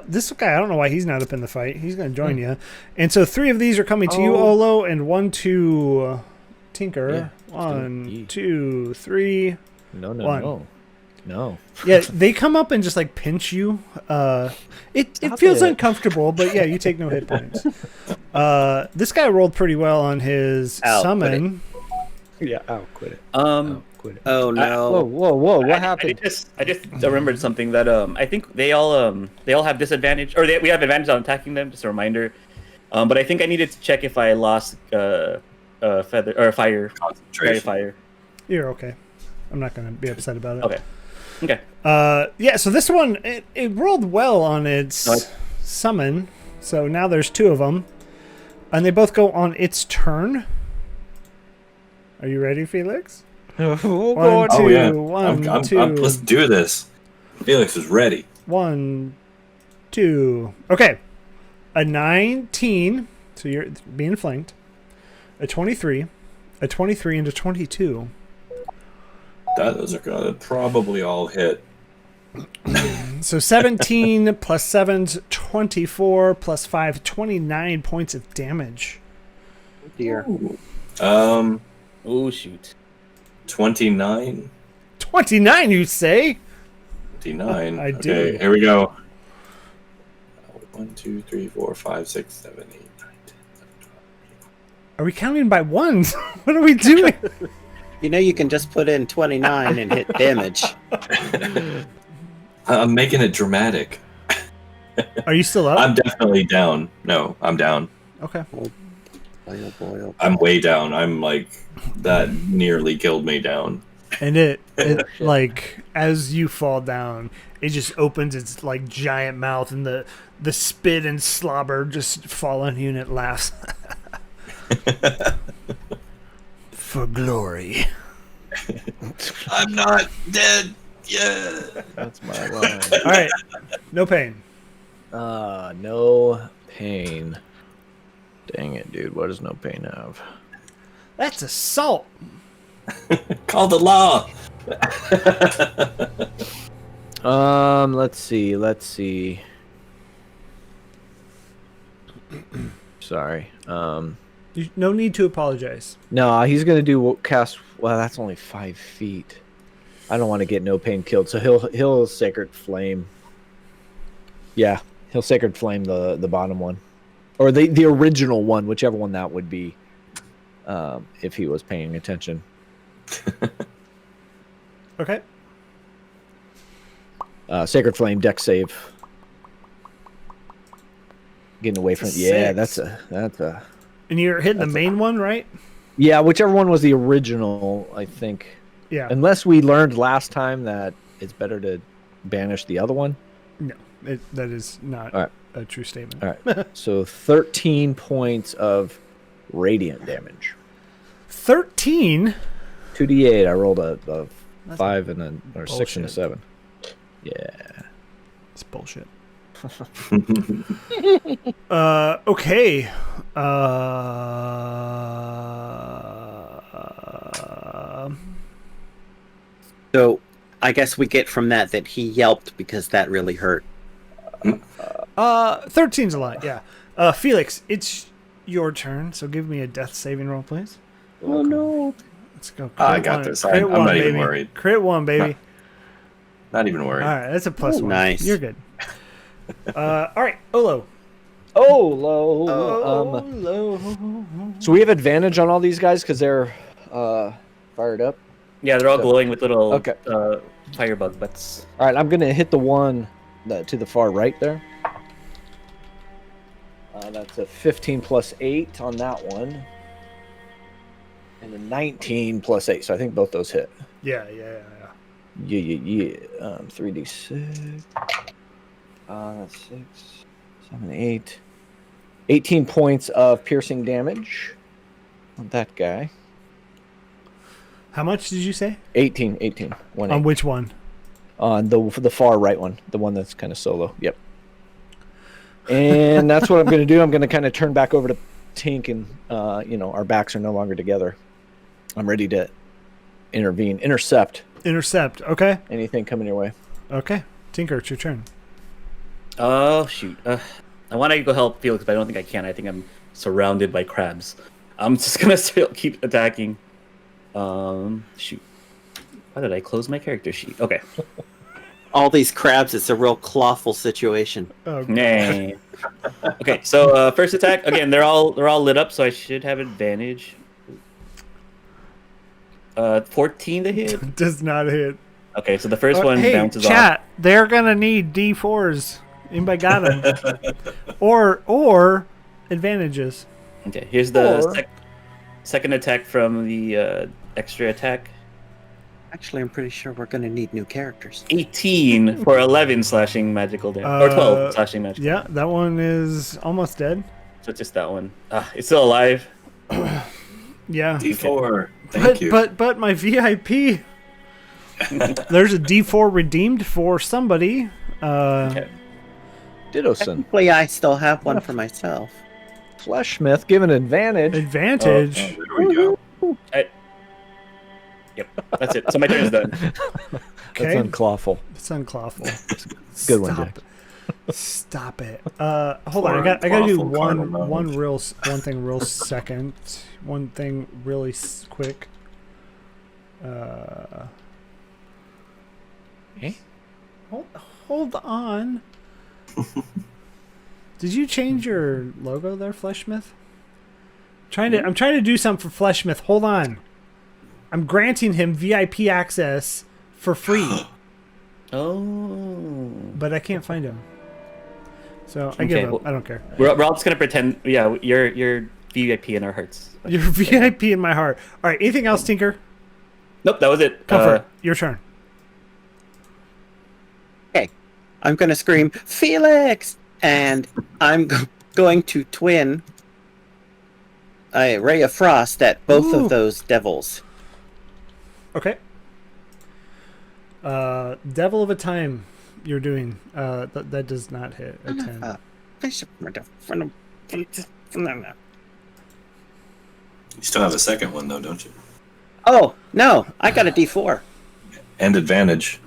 this guy, I don't know why he's not up in the fight. He's going to join you. And so 3 of these are coming to you, Olo, and 1 to Tinker. Yeah, 1, 2, 3. No. Yeah, they come up and just like pinch you. It feels uncomfortable, but yeah, you take no hit points. This guy rolled pretty well on his Ow, summon. Yeah, I'll quit it. Quit it. Oh no. Whoa! What happened? I just remembered something that I think they all have disadvantage, or we have advantage on attacking them. Just a reminder. But I think I needed to check if I lost feather or fire Concentration. fire. You're okay. I'm not going to be upset about it. Okay. Yeah, so this one, it rolled well on its summon. So now there's 2 of them. And they both go on its turn. Are you ready, Felix? Oh, 1, 2, Oh yeah. 1, 2. Let's do this. Felix is ready. 1, 2. Okay. A 19. So you're being flanked. A 23. A 23 and a 22. Those are gonna probably all hit. So 17 plus 7's 24 plus 5, 29 points of damage. Dear. Oh shoot. 29. 29, you say? 29. I do. Okay, here we go. 1, 2, 3, 4, 5, 6, 7, 8, 9, 10, 11, 12. Are we counting by ones? What are we doing? You know, you can just put in 29 and hit damage. I'm making it dramatic. Are you still up? I'm definitely down. No, I'm down. Okay. Boy, oh boy, oh boy. I'm way down. I'm like, that nearly killed me down. And it like, as you fall down, it just opens its like giant mouth, and the spit and slobber just fall on you, and it laughs. For glory. I'm not dead yet. That's my line. All right. No pain. No pain. Dang it, dude. What does no pain have? That's assault. Call the law. Let's see. Sorry. No need to apologize. No, he's gonna do cast. Well, that's only 5 feet. I don't want to get no pain killed, so he'll sacred flame. Yeah, he'll sacred flame the bottom one, or the original one, whichever one that would be. If he was paying attention. Okay. Sacred flame deck save. Getting away from yeah, that's a. And you're hitting the main one, right? Yeah, whichever one was the original, I think. Yeah. Unless we learned last time that it's better to banish the other one. No, that is not All right. a true statement. All right. So 13 points of radiant damage. 13? 2d8. I rolled a 5 and a or 6 and a bullshit. 7. Yeah. It's bullshit. Okay. So I guess we get from that he yelped because that really hurt. 13's a lot, yeah. Felix, it's your turn, so give me a death saving roll, please. Oh no. Let's go. I got this. I'm Crit one, not even baby. worried. Crit 1, baby. Not even worried. All right, that's a plus Ooh, 1. nice. You're good. All right, Olo. Oh, low. So we have advantage on all these guys because they're fired up. Yeah, they're all glowing with little Okay. firebug butts. All right, I'm gonna hit the one to the far right there. That's a 15 plus 8 on that one, and a 19 plus 8. So I think both those hit. Yeah. Yeah. 3d6. That's 6, 7, 8. 18 points of piercing damage on that guy. How much did you say? 18. On which one? On the far right one, the one that's kind of solo. Yep. And that's what I'm going to do. I'm going to kind of turn back over to Tink, and our backs are no longer together. I'm ready to intercept Intercept. Okay. anything coming your way. Okay. Tinker, it's your turn. Oh shoot! I want to go help Felix, but I don't think I can. I think I'm surrounded by crabs. I'm just gonna still keep attacking. Shoot. Why did I close my character sheet? Okay. All these crabs, it's a real clawful situation. Oh, Nay. Okay, so first attack again. They're all lit up, so I should have advantage. 14 to hit. does not hit. Okay, so the first one hey, bounces chat, they're gonna need D4s. Anybody got them? or advantages. off. Okay, here's the second attack from the extra attack. Actually, I'm pretty sure we're going to need new characters. 18 for 11 slashing magical damage, or 12 slashing magical. Yeah, that one is almost dead. So just that one. It's still alive. Yeah. D4. Thank you. But my VIP. There's a D4 redeemed for somebody. Okay. Ditto son. Technically, I still have one for myself. Fleshmith given advantage. Advantage. There we go. Yep, that's it. So my turn is done. Okay. That's unclawful. It's unclawful. Good one, Jack. Stop it. Hold on. I got to do one thing real second. One thing really quick. Eh? Hold on. Did you change your logo there, Fleshsmith? I'm trying to do something for Fleshsmith. Hold on. I'm granting him VIP access for free. Oh. But I can't find him. So I give up. I don't care. We're all just gonna pretend. Yeah, you're VIP in our hearts. You're VIP in my heart. All right. Anything else, Tinker? Nope, that was it. Comfort. Your turn. Okay. I'm going to scream, Felix! And I'm going to twin a ray of frost at both of those devils. Okay. Devil of a time you're doing. That does not hit a 10. You still have a second one, though, don't you? Oh, no. I got a D4. And advantage.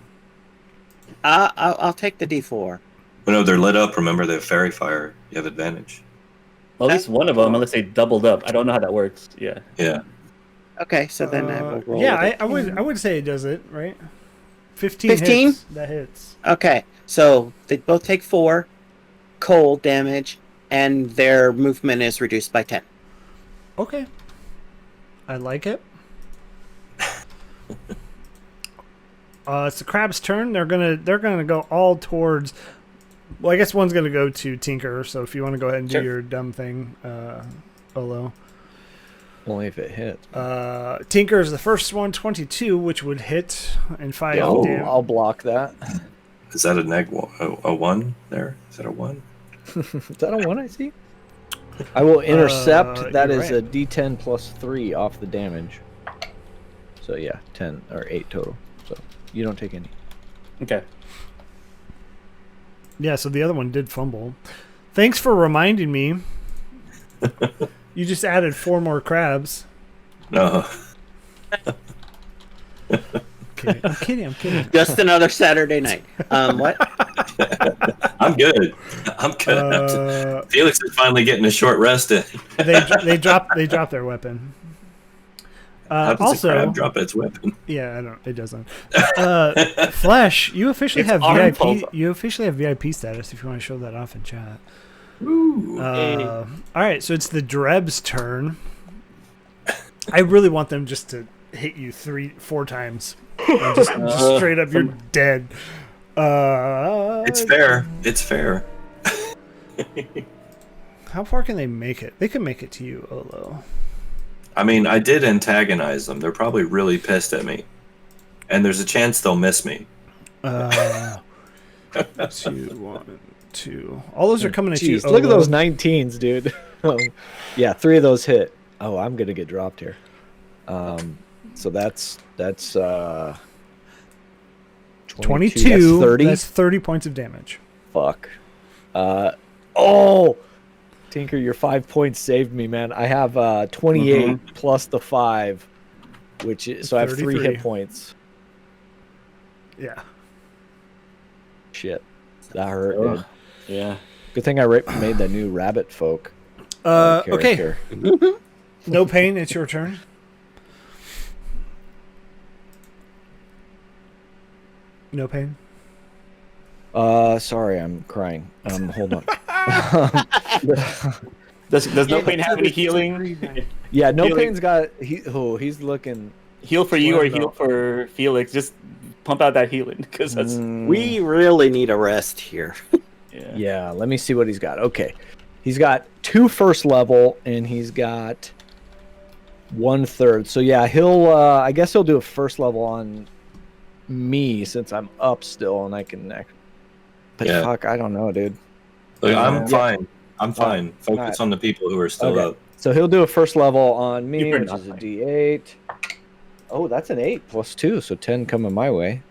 I'll take the D4. But no, they're lit up. Remember, they have fairy fire. You have advantage. Well, at least one of them, unless they doubled up. I don't know how that works. Yeah. Yeah. Okay, so then I will roll. Yeah, with it. I would say it does it, right? 15 15? hits. That hits. Okay, so they both take 4 cold damage, and their movement is reduced by 10. Okay. I like it. It's the crab's turn. They're gonna go all towards. Well, I guess one's gonna go to Tinker. So if you want to go ahead and do your dumb thing, Olo. Only if it hits. Tinker is the first one, 22, which would hit and 5 damage. I'll block that. Is that a 1 there? Is that a 1? Is that a 1 I see? I will intercept. That you're is right. a D10 plus 3 off the damage. So yeah, 10 or 8 total. So you don't take any. Okay. Yeah, so the other one did fumble. Thanks for reminding me. You just added 4 more crabs. No. I'm kidding. Just another Saturday night. What? I'm good. Felix is finally getting a short rest in. They drop their weapon. How does a Also, crab drop its weapon? yeah, I don't. It doesn't. Flesh, you officially It's have arm VIP. pulse. You officially have VIP status. If you want to show that off in chat. Ooh. All right, so it's the Dreb's turn. I really want them just to hit you 3-4 times. And just straight up, you're dead. It's fair. It's fair. How far can they make it? They can make it to you, Olo. I mean, I did antagonize them. They're probably really pissed at me. And there's a chance they'll miss me. 2, 1, 2. All those are coming at you. Jeez, look at Olo. those 19s, dude. Yeah, 3 of those hit. Oh, I'm gonna get dropped here. So that's 22. That's 30. That's 30 points of damage. Fuck. Tinker, your 5 points saved me, man. I have 28 plus the 5, which is so I have 3 33. hit points. Yeah. Shit, that hurt. Dude. Yeah. Good thing I made the new rabbit folk. Okay. character. No pain. It's your turn. No pain. Sorry, I'm crying. Hold on. Does No Pain have any healing? Yeah, No Healing. Pain's got. He's looking. Heal for you or Well, no. heal for Felix? Just pump out that healing because that's We really need a rest here. yeah. Yeah, let me see what he's got. Okay. He's got 2 first level and he's got 1/3. So yeah, he'll I guess he'll do a first level on me since I'm up still and I can but Yeah. fuck, I don't know, dude. Look, I'm Yeah. fine. I'm fine. Focus Alright. on the people who are still Okay. up. So he'll do a first level on me, You're which not is a fine. D8. Oh, that's an 8 plus 2, so 10 coming my way.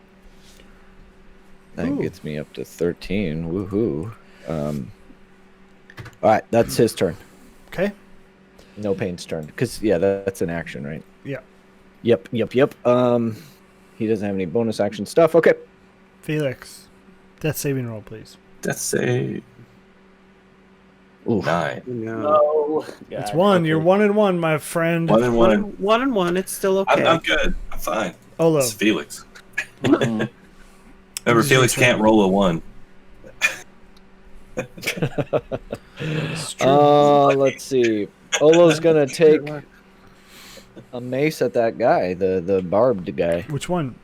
That Ooh. gets me up to 13. Woohoo. All right, that's his turn. Okay. No Pain's turn. Because, yeah, that's an action, right? Yeah. Yep. He doesn't have any bonus action stuff. Okay. Felix, death saving roll, please. That's a Ooh. 9. No. Oh, It's God. 1. You're 1-1, my friend. 1 and 1. 1 and 1. It's still okay. I'm good. I'm fine. Olo. It's Felix. Mm-mm. Remember, Felix can't roll a 1. It's true. Let's see. Olo's gonna take a mace at that guy, the barbed guy. Which one?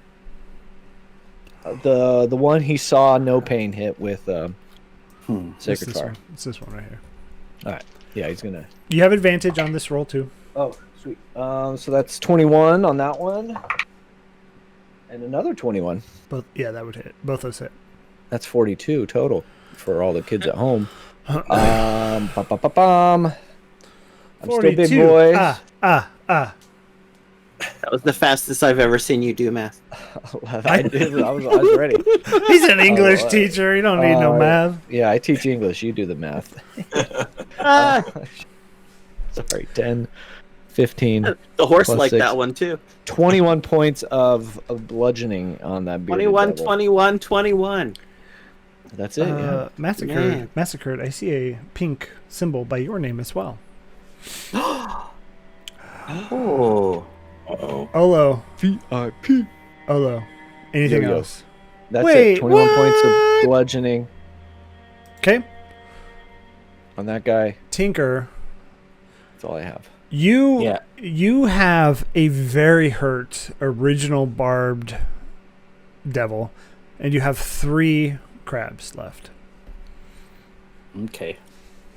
The one he saw no pain hit with It's Sacred this Fire. one. It's this one right here. All right. Yeah, he's gonna. You have advantage on this roll too. Oh, sweet. So that's 21 on that one, and another 21. Both. Yeah, that would hit. Both those hit. That's 42 total for all the kids at home. Bum, bum, bum, bum. I'm still big boy. That was the fastest I've ever seen you do math. I was ready. He's an English teacher. You don't need no math. Yeah, I teach English. You do the math. Sorry, 10, 15. The horse plus liked 6. that one too. 21 points of bludgeoning on that bearded 21, devil. 21, 21. That's it. Yeah. Massacred. Massacred. I see a pink symbol by your name as well. Oh. Uh-oh. Olo. VIP. Olo. Anything Yo-yo. else? That's Wait, it. 21 points what? of bludgeoning Okay. on that guy. Tinker. That's all I have. You have a very hurt original barbed devil, and you have 3 crabs left. Okay.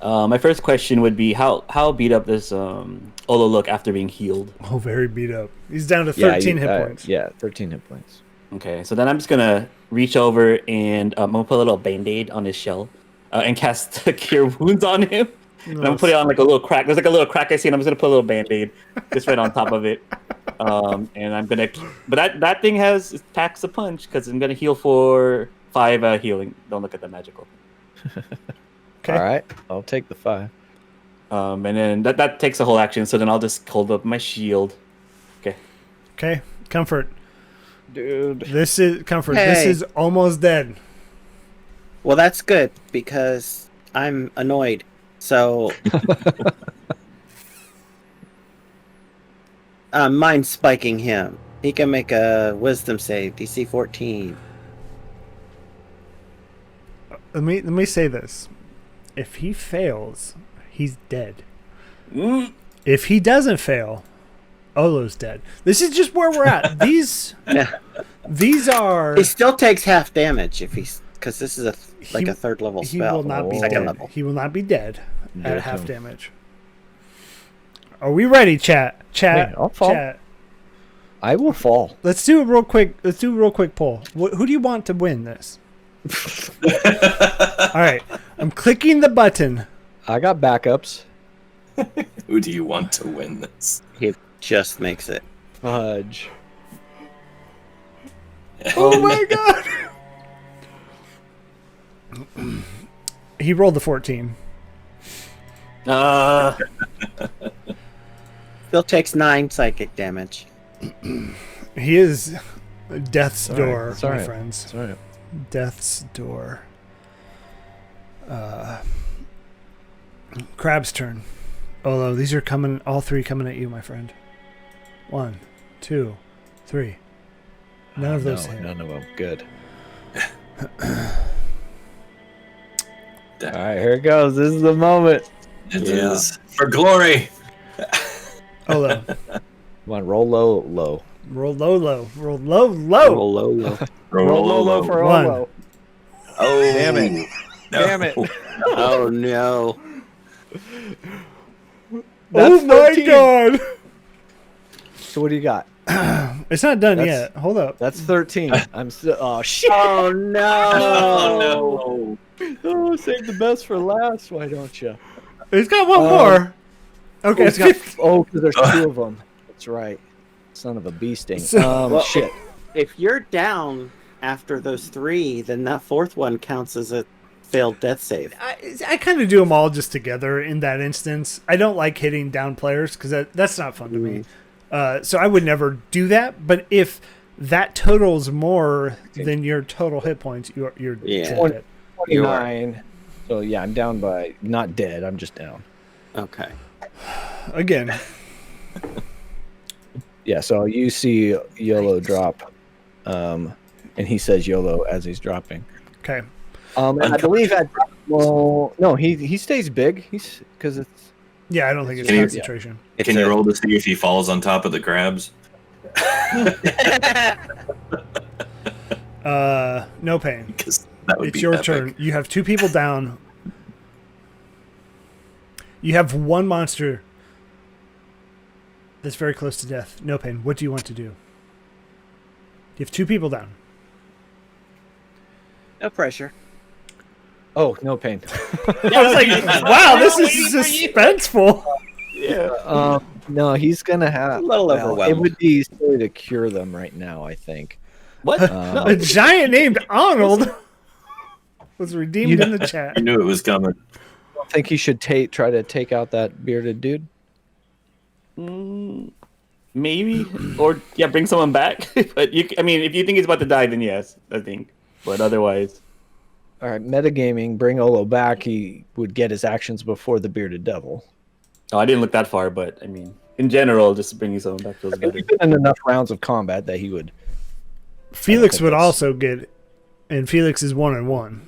My first question would be how beat up does Olo look after being healed? Oh, very beat up. He's down to 13 hit points. Yeah, 13 hit points. Okay, so then I'm just gonna reach over and I'm gonna put a little band-aid on his shell and cast Cure Wounds on him. And I'm gonna put it on like a little crack. There's like a little crack I see, and I'm just gonna put a little band-aid just right on top of it. And I'm gonna, but that thing packs a punch because I'm gonna heal for 5 healing. Don't look at the magical. Okay. All right, I'll take the 5. And then that takes a whole action. So then I'll just hold up my shield. Okay. Okay. Comfort. Dude. This is comfort. This Hey. is almost dead. Well, that's good because I'm annoyed. So, mine's spiking him. He can make a wisdom save, DC 14. Let me say this. If he fails, he's dead. If he doesn't fail, Olo's dead. This is just where we're at. These are. He still takes half damage if he's because this is a third level He spell. will not be second dead. level. He will not be dead Get at half him. damage. Are we ready, chat? Chat. Hey, I'll fall. Chat. I will fall. Let's do a real quick poll. Who do you want to win this? All right. I'm clicking the button. I got backups. Who do you want to win this? He just makes it. Fudge. Oh my god. He rolled the 14. Still takes 9 psychic damage. He is death's It's all right. door, It's all my right. friends. It's all right. Death's door. Crab's turn. Olo, these are coming. All 3 coming at you, my friend. 1, 2, 3. None of those hit. None of them. Good. All right, here it goes. This is the moment. It is for glory. Olo, Come on, roll low, low. roll low, low, roll low, low. Roll low, low. Roll low, low for One. Olo. Oh, Damn it. No. Damn it. Oh no. Oh my 13. god! So what do you got? It's not done That's- yet. Hold up. That's 13. I'm still. Oh shit! Oh no. Oh no. Oh, save the best for last. Why don't you? It's got one more. Okay, it's 50. Because there's 2 of them. That's right. Son of a bee sting. So- Shit. If you're down after those 3, then that 4th one counts as a failed death save. I kind of do them all just together in that instance. I don't like hitting down players because that's not fun to me. So I would never do that. But if that totals more than your total hit points, you're Yeah. dead. 29. So yeah, I'm down by not dead. I'm just down. Okay. Again. Yeah, so you see YOLO drop, and he says YOLO as he's dropping. Okay. And I believe no, he stays big. He's because it's Yeah, I don't think it's Can you- concentration. Can you roll to see if he falls on top of the crabs? No pain. Because that would It's be your epic. turn. You have 2 people down. You have 1 monster that's very close to death. No pain. What do you want to do? You have 2 people down. No pressure. oh, no pain. I was like, wow, this is suspenseful. No, he's gonna have A little It overwhelmed. would be silly to cure them right now. I think. What? A giant named Arnold was redeemed in the I chat. knew it was coming. I think he should try to take out that bearded dude. Maybe, or bring someone back. But I mean, if you think he's about to die, then yes, I think. But otherwise, All right, metagaming. Bring Olo back. He would get his actions before the bearded devil. oh, I didn't look that far. But I mean, in general, just bringing someone back feels better. He's been in enough rounds of combat that he would. Felix think would that's- also get, and Felix is 1-1,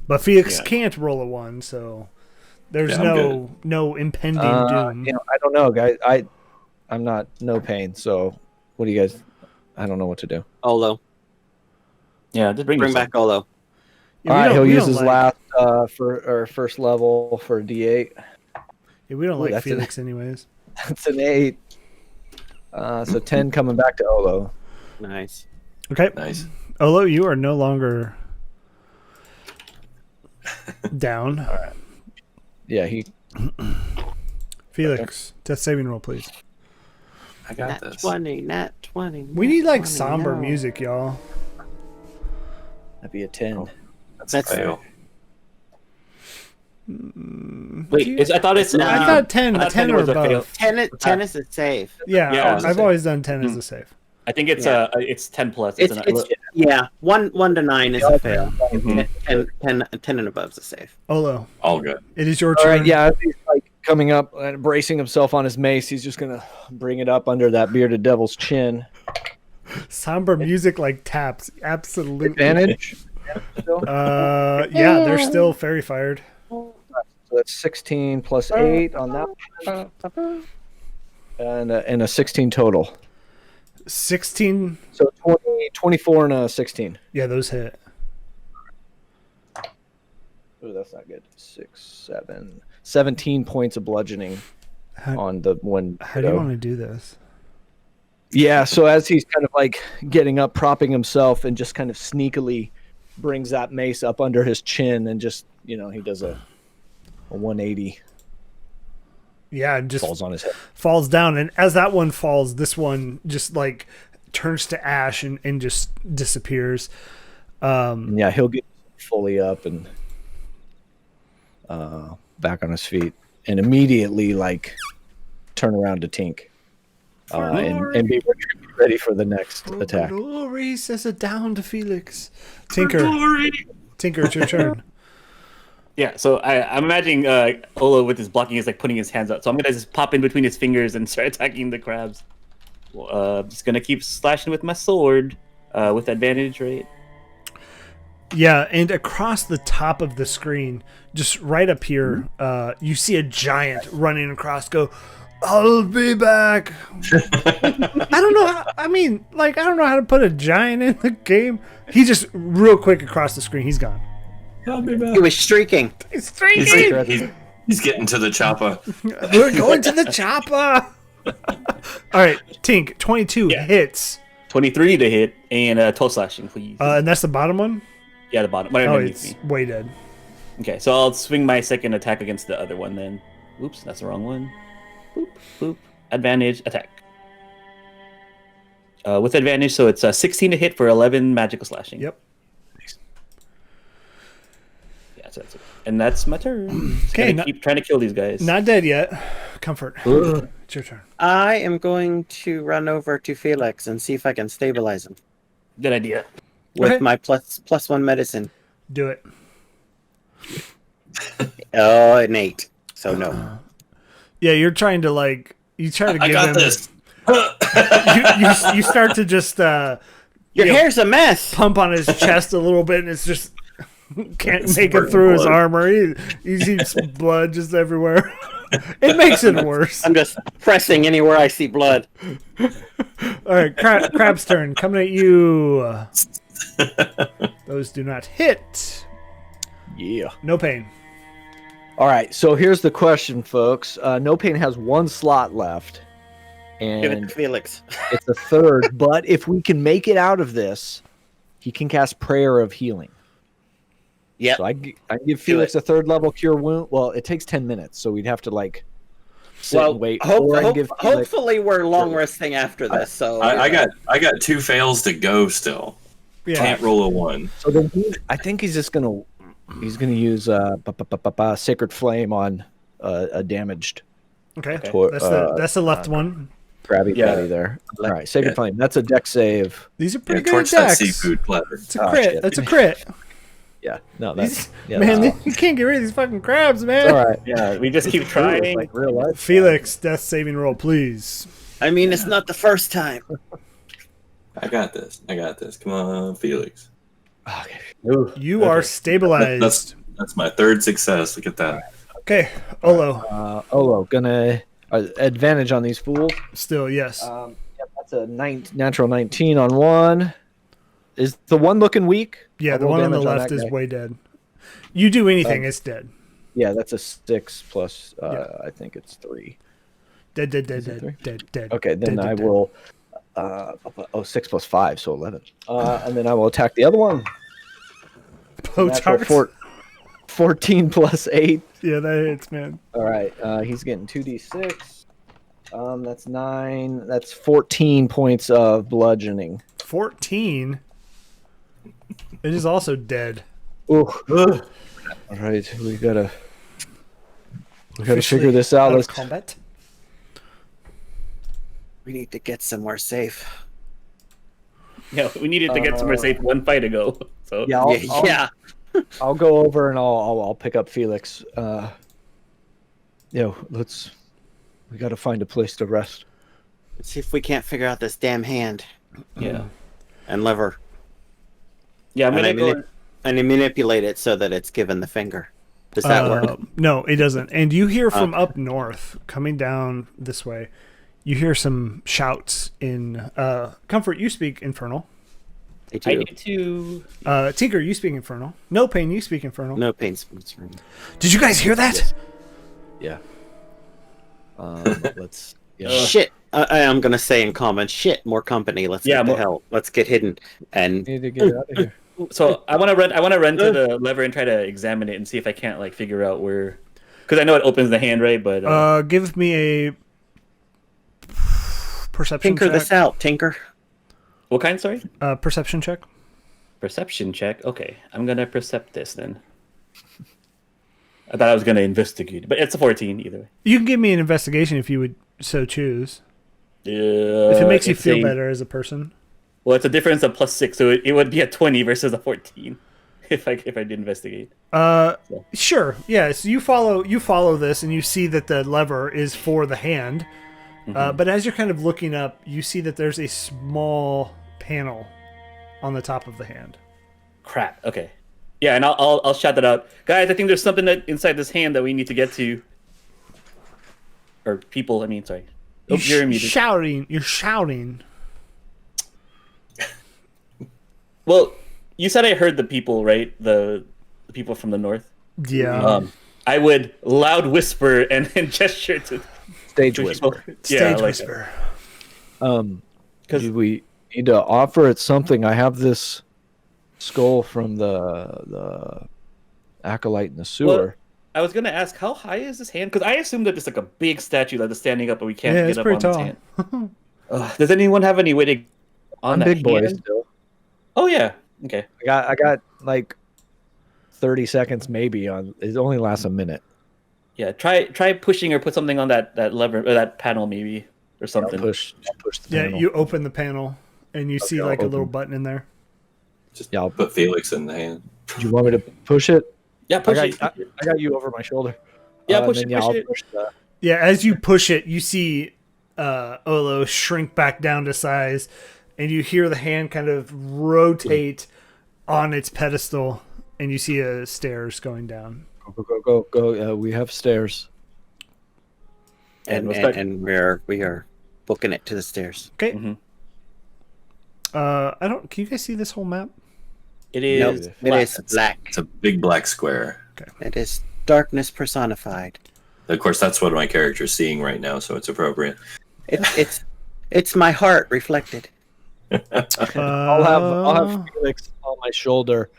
but Felix Yeah. can't roll a 1, so there's Yeah, I'm no impending doom. I don't know, guys. I'm not no pain. So, what do you guys? I don't know what to do. Olo. Yeah, just bring Bring yourself. back Olo. Yeah, All right, he'll we use don't his like- last first level for a D8. Yeah, we don't Ooh, like that's Felix anyways. That's an 8. So 10 coming back to Olo. Nice. Okay, Nice. Olo, you are no longer down. Yeah, he. Felix, death saving roll, please. I got Nat this. 20, nat 20. We nat need like 20, somber no. music, y'all. That'd be a 10. That's fail. Wait, I thought it's. I thought 10, I thought 10 or was a fail. above. 10 is a save. Yeah, Yeah, I've always done 10 as a save. I think it's Yeah. it's 10 plus. It's yeah, 1 to 9 is a fail. Mhm. 10 and above is a save. Olo, All good. it is your All turn. right, yeah, as he's like coming up and bracing himself on his mace, he's just gonna bring it up under that bearded devil's chin. Somber music like taps. Absolutely. Advantage. Still? Yeah, they're still fairy fired. So that's 16 plus 8 on that one. And a 16 total. 16. So 24 and a 16. Yeah, those hit. Oh, that's not good. 17 points of bludgeoning How, on the one. how do you want to do this? Yeah, so as he's kind of like getting up, propping himself, and just kind of sneakily brings that mace up under his chin, and just he does a 180, Yeah, it just falls on his head. falls down. And as that one falls, this one just like turns to ash and just disappears. And yeah, he'll get fully up and back on his feet, and immediately like turn around to Tink, and be ready for the next attack. Glory says it down to Felix. Tinker, it's your turn. Yeah, so I'm imagining Olo with his blocking is like putting his hands out. So I'm gonna just pop in between his fingers and start attacking the crabs. Just gonna keep slashing with my sword with advantage, right? Yeah, and across the top of the screen, just right up here, you see a giant running across. Go, I'll be back. I don't know. I don't know how to put a giant in the game. He just real quick across the screen. He's gone. He was streaking. He's streaking. He's getting to the chopper. We're going to the chopper. All right, Tink, 22 hits. 23 to hit and 12 slashing, please. And that's the bottom one? Yeah, the bottom. Right Oh, underneath it's me. way dead. Okay, so I'll swing my second attack against the other one then. Oops, that's the wrong one. Boop, boop. Advantage, attack. With advantage, so it's 16 to hit for 11 magical slashing. Yep. Yeah, so that's it. And that's my turn. Okay, Keep trying to kill these guys. Not dead yet. Comfort. It's your turn. I am going to run over to Felix and see if I can stabilize him Good idea. with Okay. my plus 1 medicine. Do it. Oh, an 8. So no. Yeah, you're trying to you try to I give got him. this. you start to just Your you know, hair's a mess. pump on his chest a little bit, and it's just can't make it Spurting through his blood. armor. He sees blood just everywhere. It makes it worse. I'm just pressing anywhere I see blood. All right, Crab's turn. Coming at you. Those do not hit. Yeah. No pain. All right, so here's the question, folks. No Pain has one slot left, Give it and to Felix. it's a third. But if we can make it out of this, he can cast Prayer of Healing. Yep. So I give Felix a third level Cure Wound. Well, it takes 10 minutes, so we'd have to like sit and wait. Or I can give Felix- hopefully we're long resting after this. So I got 2 fails to go still. Yeah. Can't roll a 1. So then I think he's just gonna use Sacred Flame on a damaged Okay. Tor- That's the left one. Krabby Yeah. Patty there. All right, Sacred Flame. That's a deck save. These are Yeah, pretty good torch that attacks. seafood platter. It's a Oh, crit. shit. That's a crit. Yeah, no, that's These, man, you can't get rid of these fucking crabs, man. all right. Yeah, we just keep trying. Like real life. Felix, death saving roll, please. I mean, it's not the first time. I got this. Come on, Felix. Okay. You are stabilized. That's my 3rd success. Look at that. Okay, Olo. Olo, gonna advantage on these fools. Still, yes. That's a natural 19 on one. Is the one looking weak? Yeah, I'll the roll one on the damage left that is guy. way dead. You do anything, it's dead. Yeah, that's a 6 plus. Yeah. I think it's 3. Dead. it Dead. Okay, then dead, I dead. will. 6 plus 5, so 11. And then I will attack the other one. Natural Potard. 14 plus 8. Yeah, that hits, man. All right, he's getting 2d6. That's 9. That's 14 points of bludgeoning. 14. It is also dead. Ooh. All right, we gotta figure this out. Out of Let's combat. We need to get somewhere safe. Yeah, we needed to get somewhere safe one fight ago. So yeah, Yeah. I'll go over and I'll pick up Felix. We got to find a place to rest. Let's see if we can't figure out this damn hand yeah, and lever. yeah. I'm And gonna go. and I manipulate it so that it's given the finger. Does that work? No, it doesn't. And you hear from up north, coming down this way, you hear some shouts in Comfort, you speak Infernal. I need to. Tinker, you speak Infernal. No Pain, you speak Infernal. No pain. Did you guys hear that? Yeah. Let's. Yeah. Shit. I'm gonna say in common. Shit. More company. Let's get the hell. Let's get hidden. And Need to get out of here. So I want to run. I want to run to the lever and try to examine it and see if I can't like figure out where. Because I know it opens the hand, right? But Give me a perception tinker check. this out. Tinker. what kind? Sorry. Perception check. Perception check. Okay, I'm gonna percept this then. I thought I was gonna investigate, but it's a 14 either way. You can give me an investigation if you would so choose. If If it makes you feel better as a person. Well, it's a difference of +6, so it would be a 20 versus a 14 if I did investigate. Sure. Yes, you follow this and you see that the lever is for the hand. But as you're kind of looking up, you see that there's a small panel on the top of the hand. Crap. Okay. Yeah, and I'll shout that out, guys. I think there's something inside this hand that we need to get to. Or people. I mean, sorry. Oh, you're muted. You're shouting. Well, you said I heard the people, right? The people from the north. Yeah. I would loud whisper and gesture to Stage to whisper. people. Stage Yeah, like whisper. Do we need to offer it something? I have this skull from the acolyte in the sewer. Well, I was gonna ask, how high is this hand? Because I assume that it's like a big statue that is standing up, but we can't Yeah, get it's up pretty on tall. this hand. Does anyone have any way to on I'm that big boy hand? still. Oh yeah. Okay. I got like 30 seconds maybe on. It only lasts a minute. Yeah. Try pushing or put something on that lever or that panel maybe or I'll something. push the Yeah, panel. you open the panel and you see I'll like a little open. button in there. Just Yeah, I'll put Felix in the hand. Do you want me to push it? Yeah. Push it. I got you over my shoulder. Yeah, And push then, it, push I'll it. push the. Yeah, as you push it, you see Olo shrink back down to size, and you hear the hand kind of rotate on its pedestal, and you see stairs going down. Go. We have stairs. And we are booking it to the stairs. Okay. Mhm. I don't. Can you guys see this whole map? It is. Nope, it black. is black. It's a big black square. It is darkness personified. Of course, that's what my character's seeing right now, so it's appropriate. It's my heart reflected. I'll have Felix on my shoulder,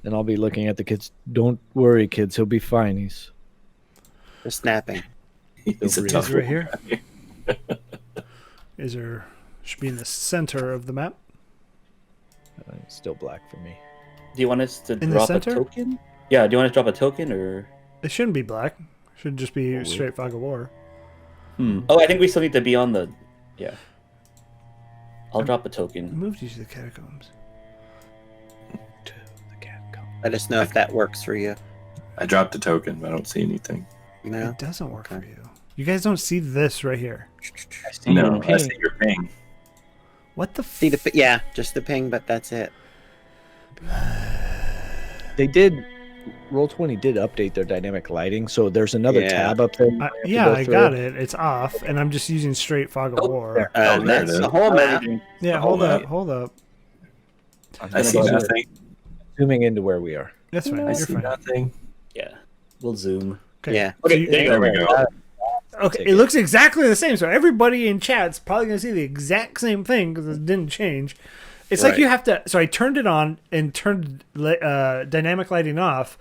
and I'll be looking at the kids. Don't worry, kids. He'll be fine. He's snapping. He's a Is tough it right one. here? Should be in the center of the map. it's still black for me. Do you want us to In the drop a center? token? Yeah. Do you want to drop a token or? It shouldn't be black. It should just be straight fog of war. Oh, I think we still need to be on the. Yeah. I'll drop a token. I moved you to the catacombs. Let us know if that works for you. I dropped a token, but I don't see anything. No. It doesn't work for you. You guys don't see this right here. I see No, your I ping. see your ping. What the See the just the ping, but that's it. They did. Roll20 did update their dynamic lighting, so there's another Yeah. tab up there. I got it. It's off, and I'm just using straight fog of war. there. Oh, there That's it is. the whole map. Yeah, Oh, hold up. I see gonna go nothing. Zooming into where we are. That's fine. I You're see fine. nothing. Yeah. We'll zoom. Okay. Yeah. So Okay. you- There you There go. we go. Okay, it looks exactly the same. So everybody in chat's probably going to see the exact same thing because it didn't change. It's like Right. you have to. So I turned it on and turned dynamic lighting off,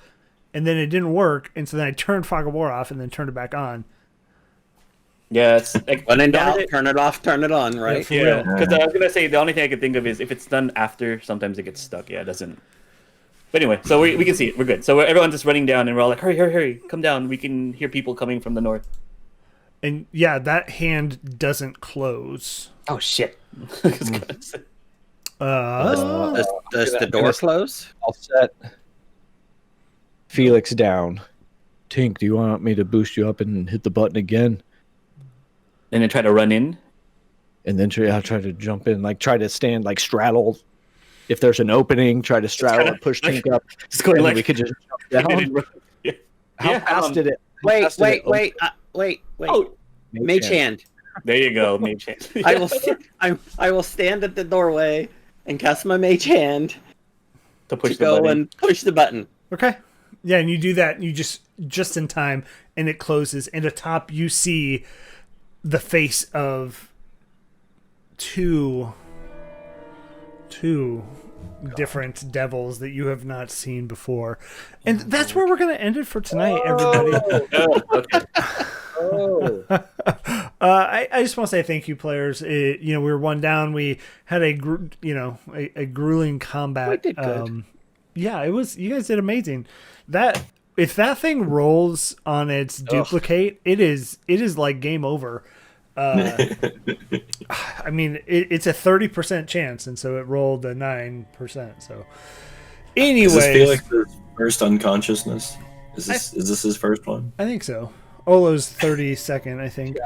and then it didn't work. And so then I turned fog of war off and then turned it back on. Yeah. It's like When in the only doubt, thing- turn it off, turn it on, right? For Yeah, real. because I was gonna say the only thing I could think of is if it's done after, sometimes it gets stuck. Yeah, it doesn't. But anyway, so we can see it. We're good. So everyone's just running down, and we're all like, "Hurry, come down!" We can hear people coming from the north. And yeah, that hand doesn't close. Oh shit! Does the door close? I'll set Felix down. Tink, do you want me to boost you up and hit the button again? And then try to run in. And then I'll try to jump in, like try to stand, like straddle. If there's an opening, try to straddle and push Tink up. Just going And then like we could just jump down. Yeah. How Yeah, fast did it? how Wait, fast did it wait, open? wait. Oh, Mage hand. there you go, mage hand. I will. I will stand at the doorway and cast my mage hand to push to the go button. and push the button. Okay. Yeah, and you do that, and you just in time, and it closes. And atop, you see the face of two different devils that you have not seen before. And that's where we're going to end it for tonight, everybody. Oh, okay. Oh. I just want to say thank you, players. We were one down. We had a grueling combat. We did good. Yeah, it was. You guys did amazing. If that thing rolls on its duplicate, it is like game over. I mean, it's a 30% chance, and so it rolled a 9%. So, Does this feel anyways, like the first unconsciousness? Is this his first one? I think so. Olo's 32nd, I think.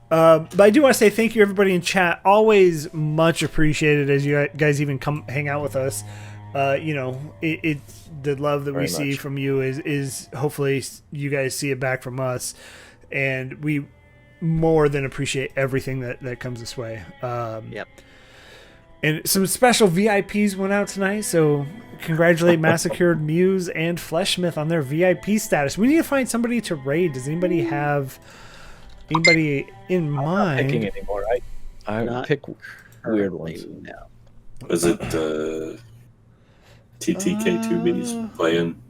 But I do want to say thank you, everybody in chat. Always much appreciated as you guys even come hang out with us. It's the love that we Very see much. from you is hopefully you guys see it back from us, and we more than appreciate everything that comes this way. Yep. And some special VIPs went out tonight, so congratulate Massacred Muse and Fleshsmith on their VIP status. We need to find somebody to raid. Does anybody have anybody in mind? Picking anymore, right? I Not pick weird ones. No. Was it TTK2B's playing?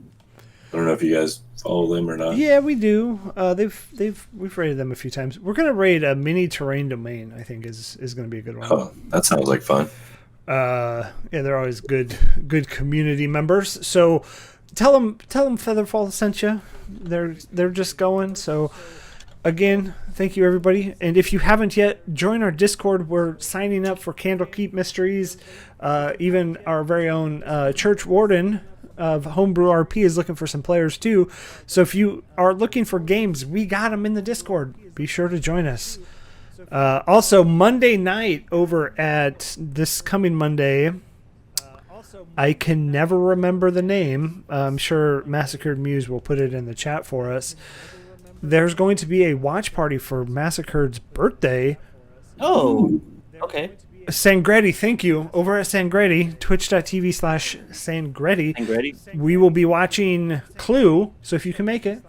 I don't know if you guys follow them or not. Yeah, we do. We've raided them a few times. We're gonna raid a mini terrain domain. I think is gonna be a good one. Oh, that sounds like fun. Yeah, they're always good community members. So tell them FeatherFall sent you. They're just going. So again, thank you everybody. And if you haven't yet, join our Discord. We're signing up for Candlekeep Mysteries. Even our very own Church Warden of Homebrew RP is looking for some players too. So if you are looking for games, we got them in the Discord. Be sure to join us. Also, Monday night over at this coming Monday, I can never remember the name. I'm sure Massacred Muse will put it in the chat for us. There's going to be a watch party for Massacred's birthday. Oh, okay. Sangretti, thank you. Over at Sangretti, twitch.tv/Sangretti. Ready? We will be watching Clue, so if you can make it.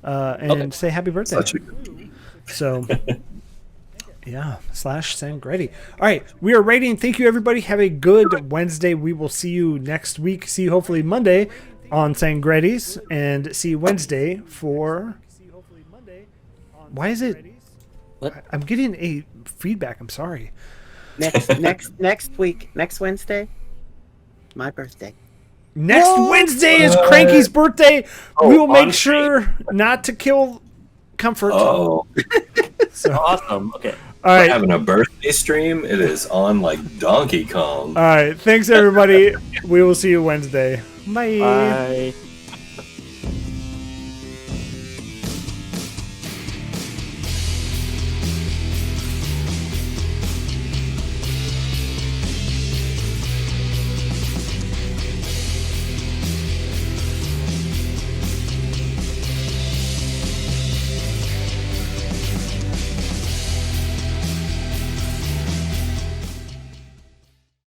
And say happy birthday. Such a good movie. So, yeah, /Sangretti. All right, we are rating. Thank you, everybody. Have a good Wednesday. We will see you next week. See you hopefully Monday on Sangretti's, and see you Wednesday for. Why is it? What? I'm getting a feedback. I'm sorry. Next week, next Wednesday, my birthday. Next Wednesday is Cranky's birthday. Oh, we will make on sure not to kill Comfort. Oh, So, Awesome. Okay. all we're right. having a birthday stream. It is on like Donkey Kong. All right. Thanks, everybody. We will see you Wednesday. Bye. Bye.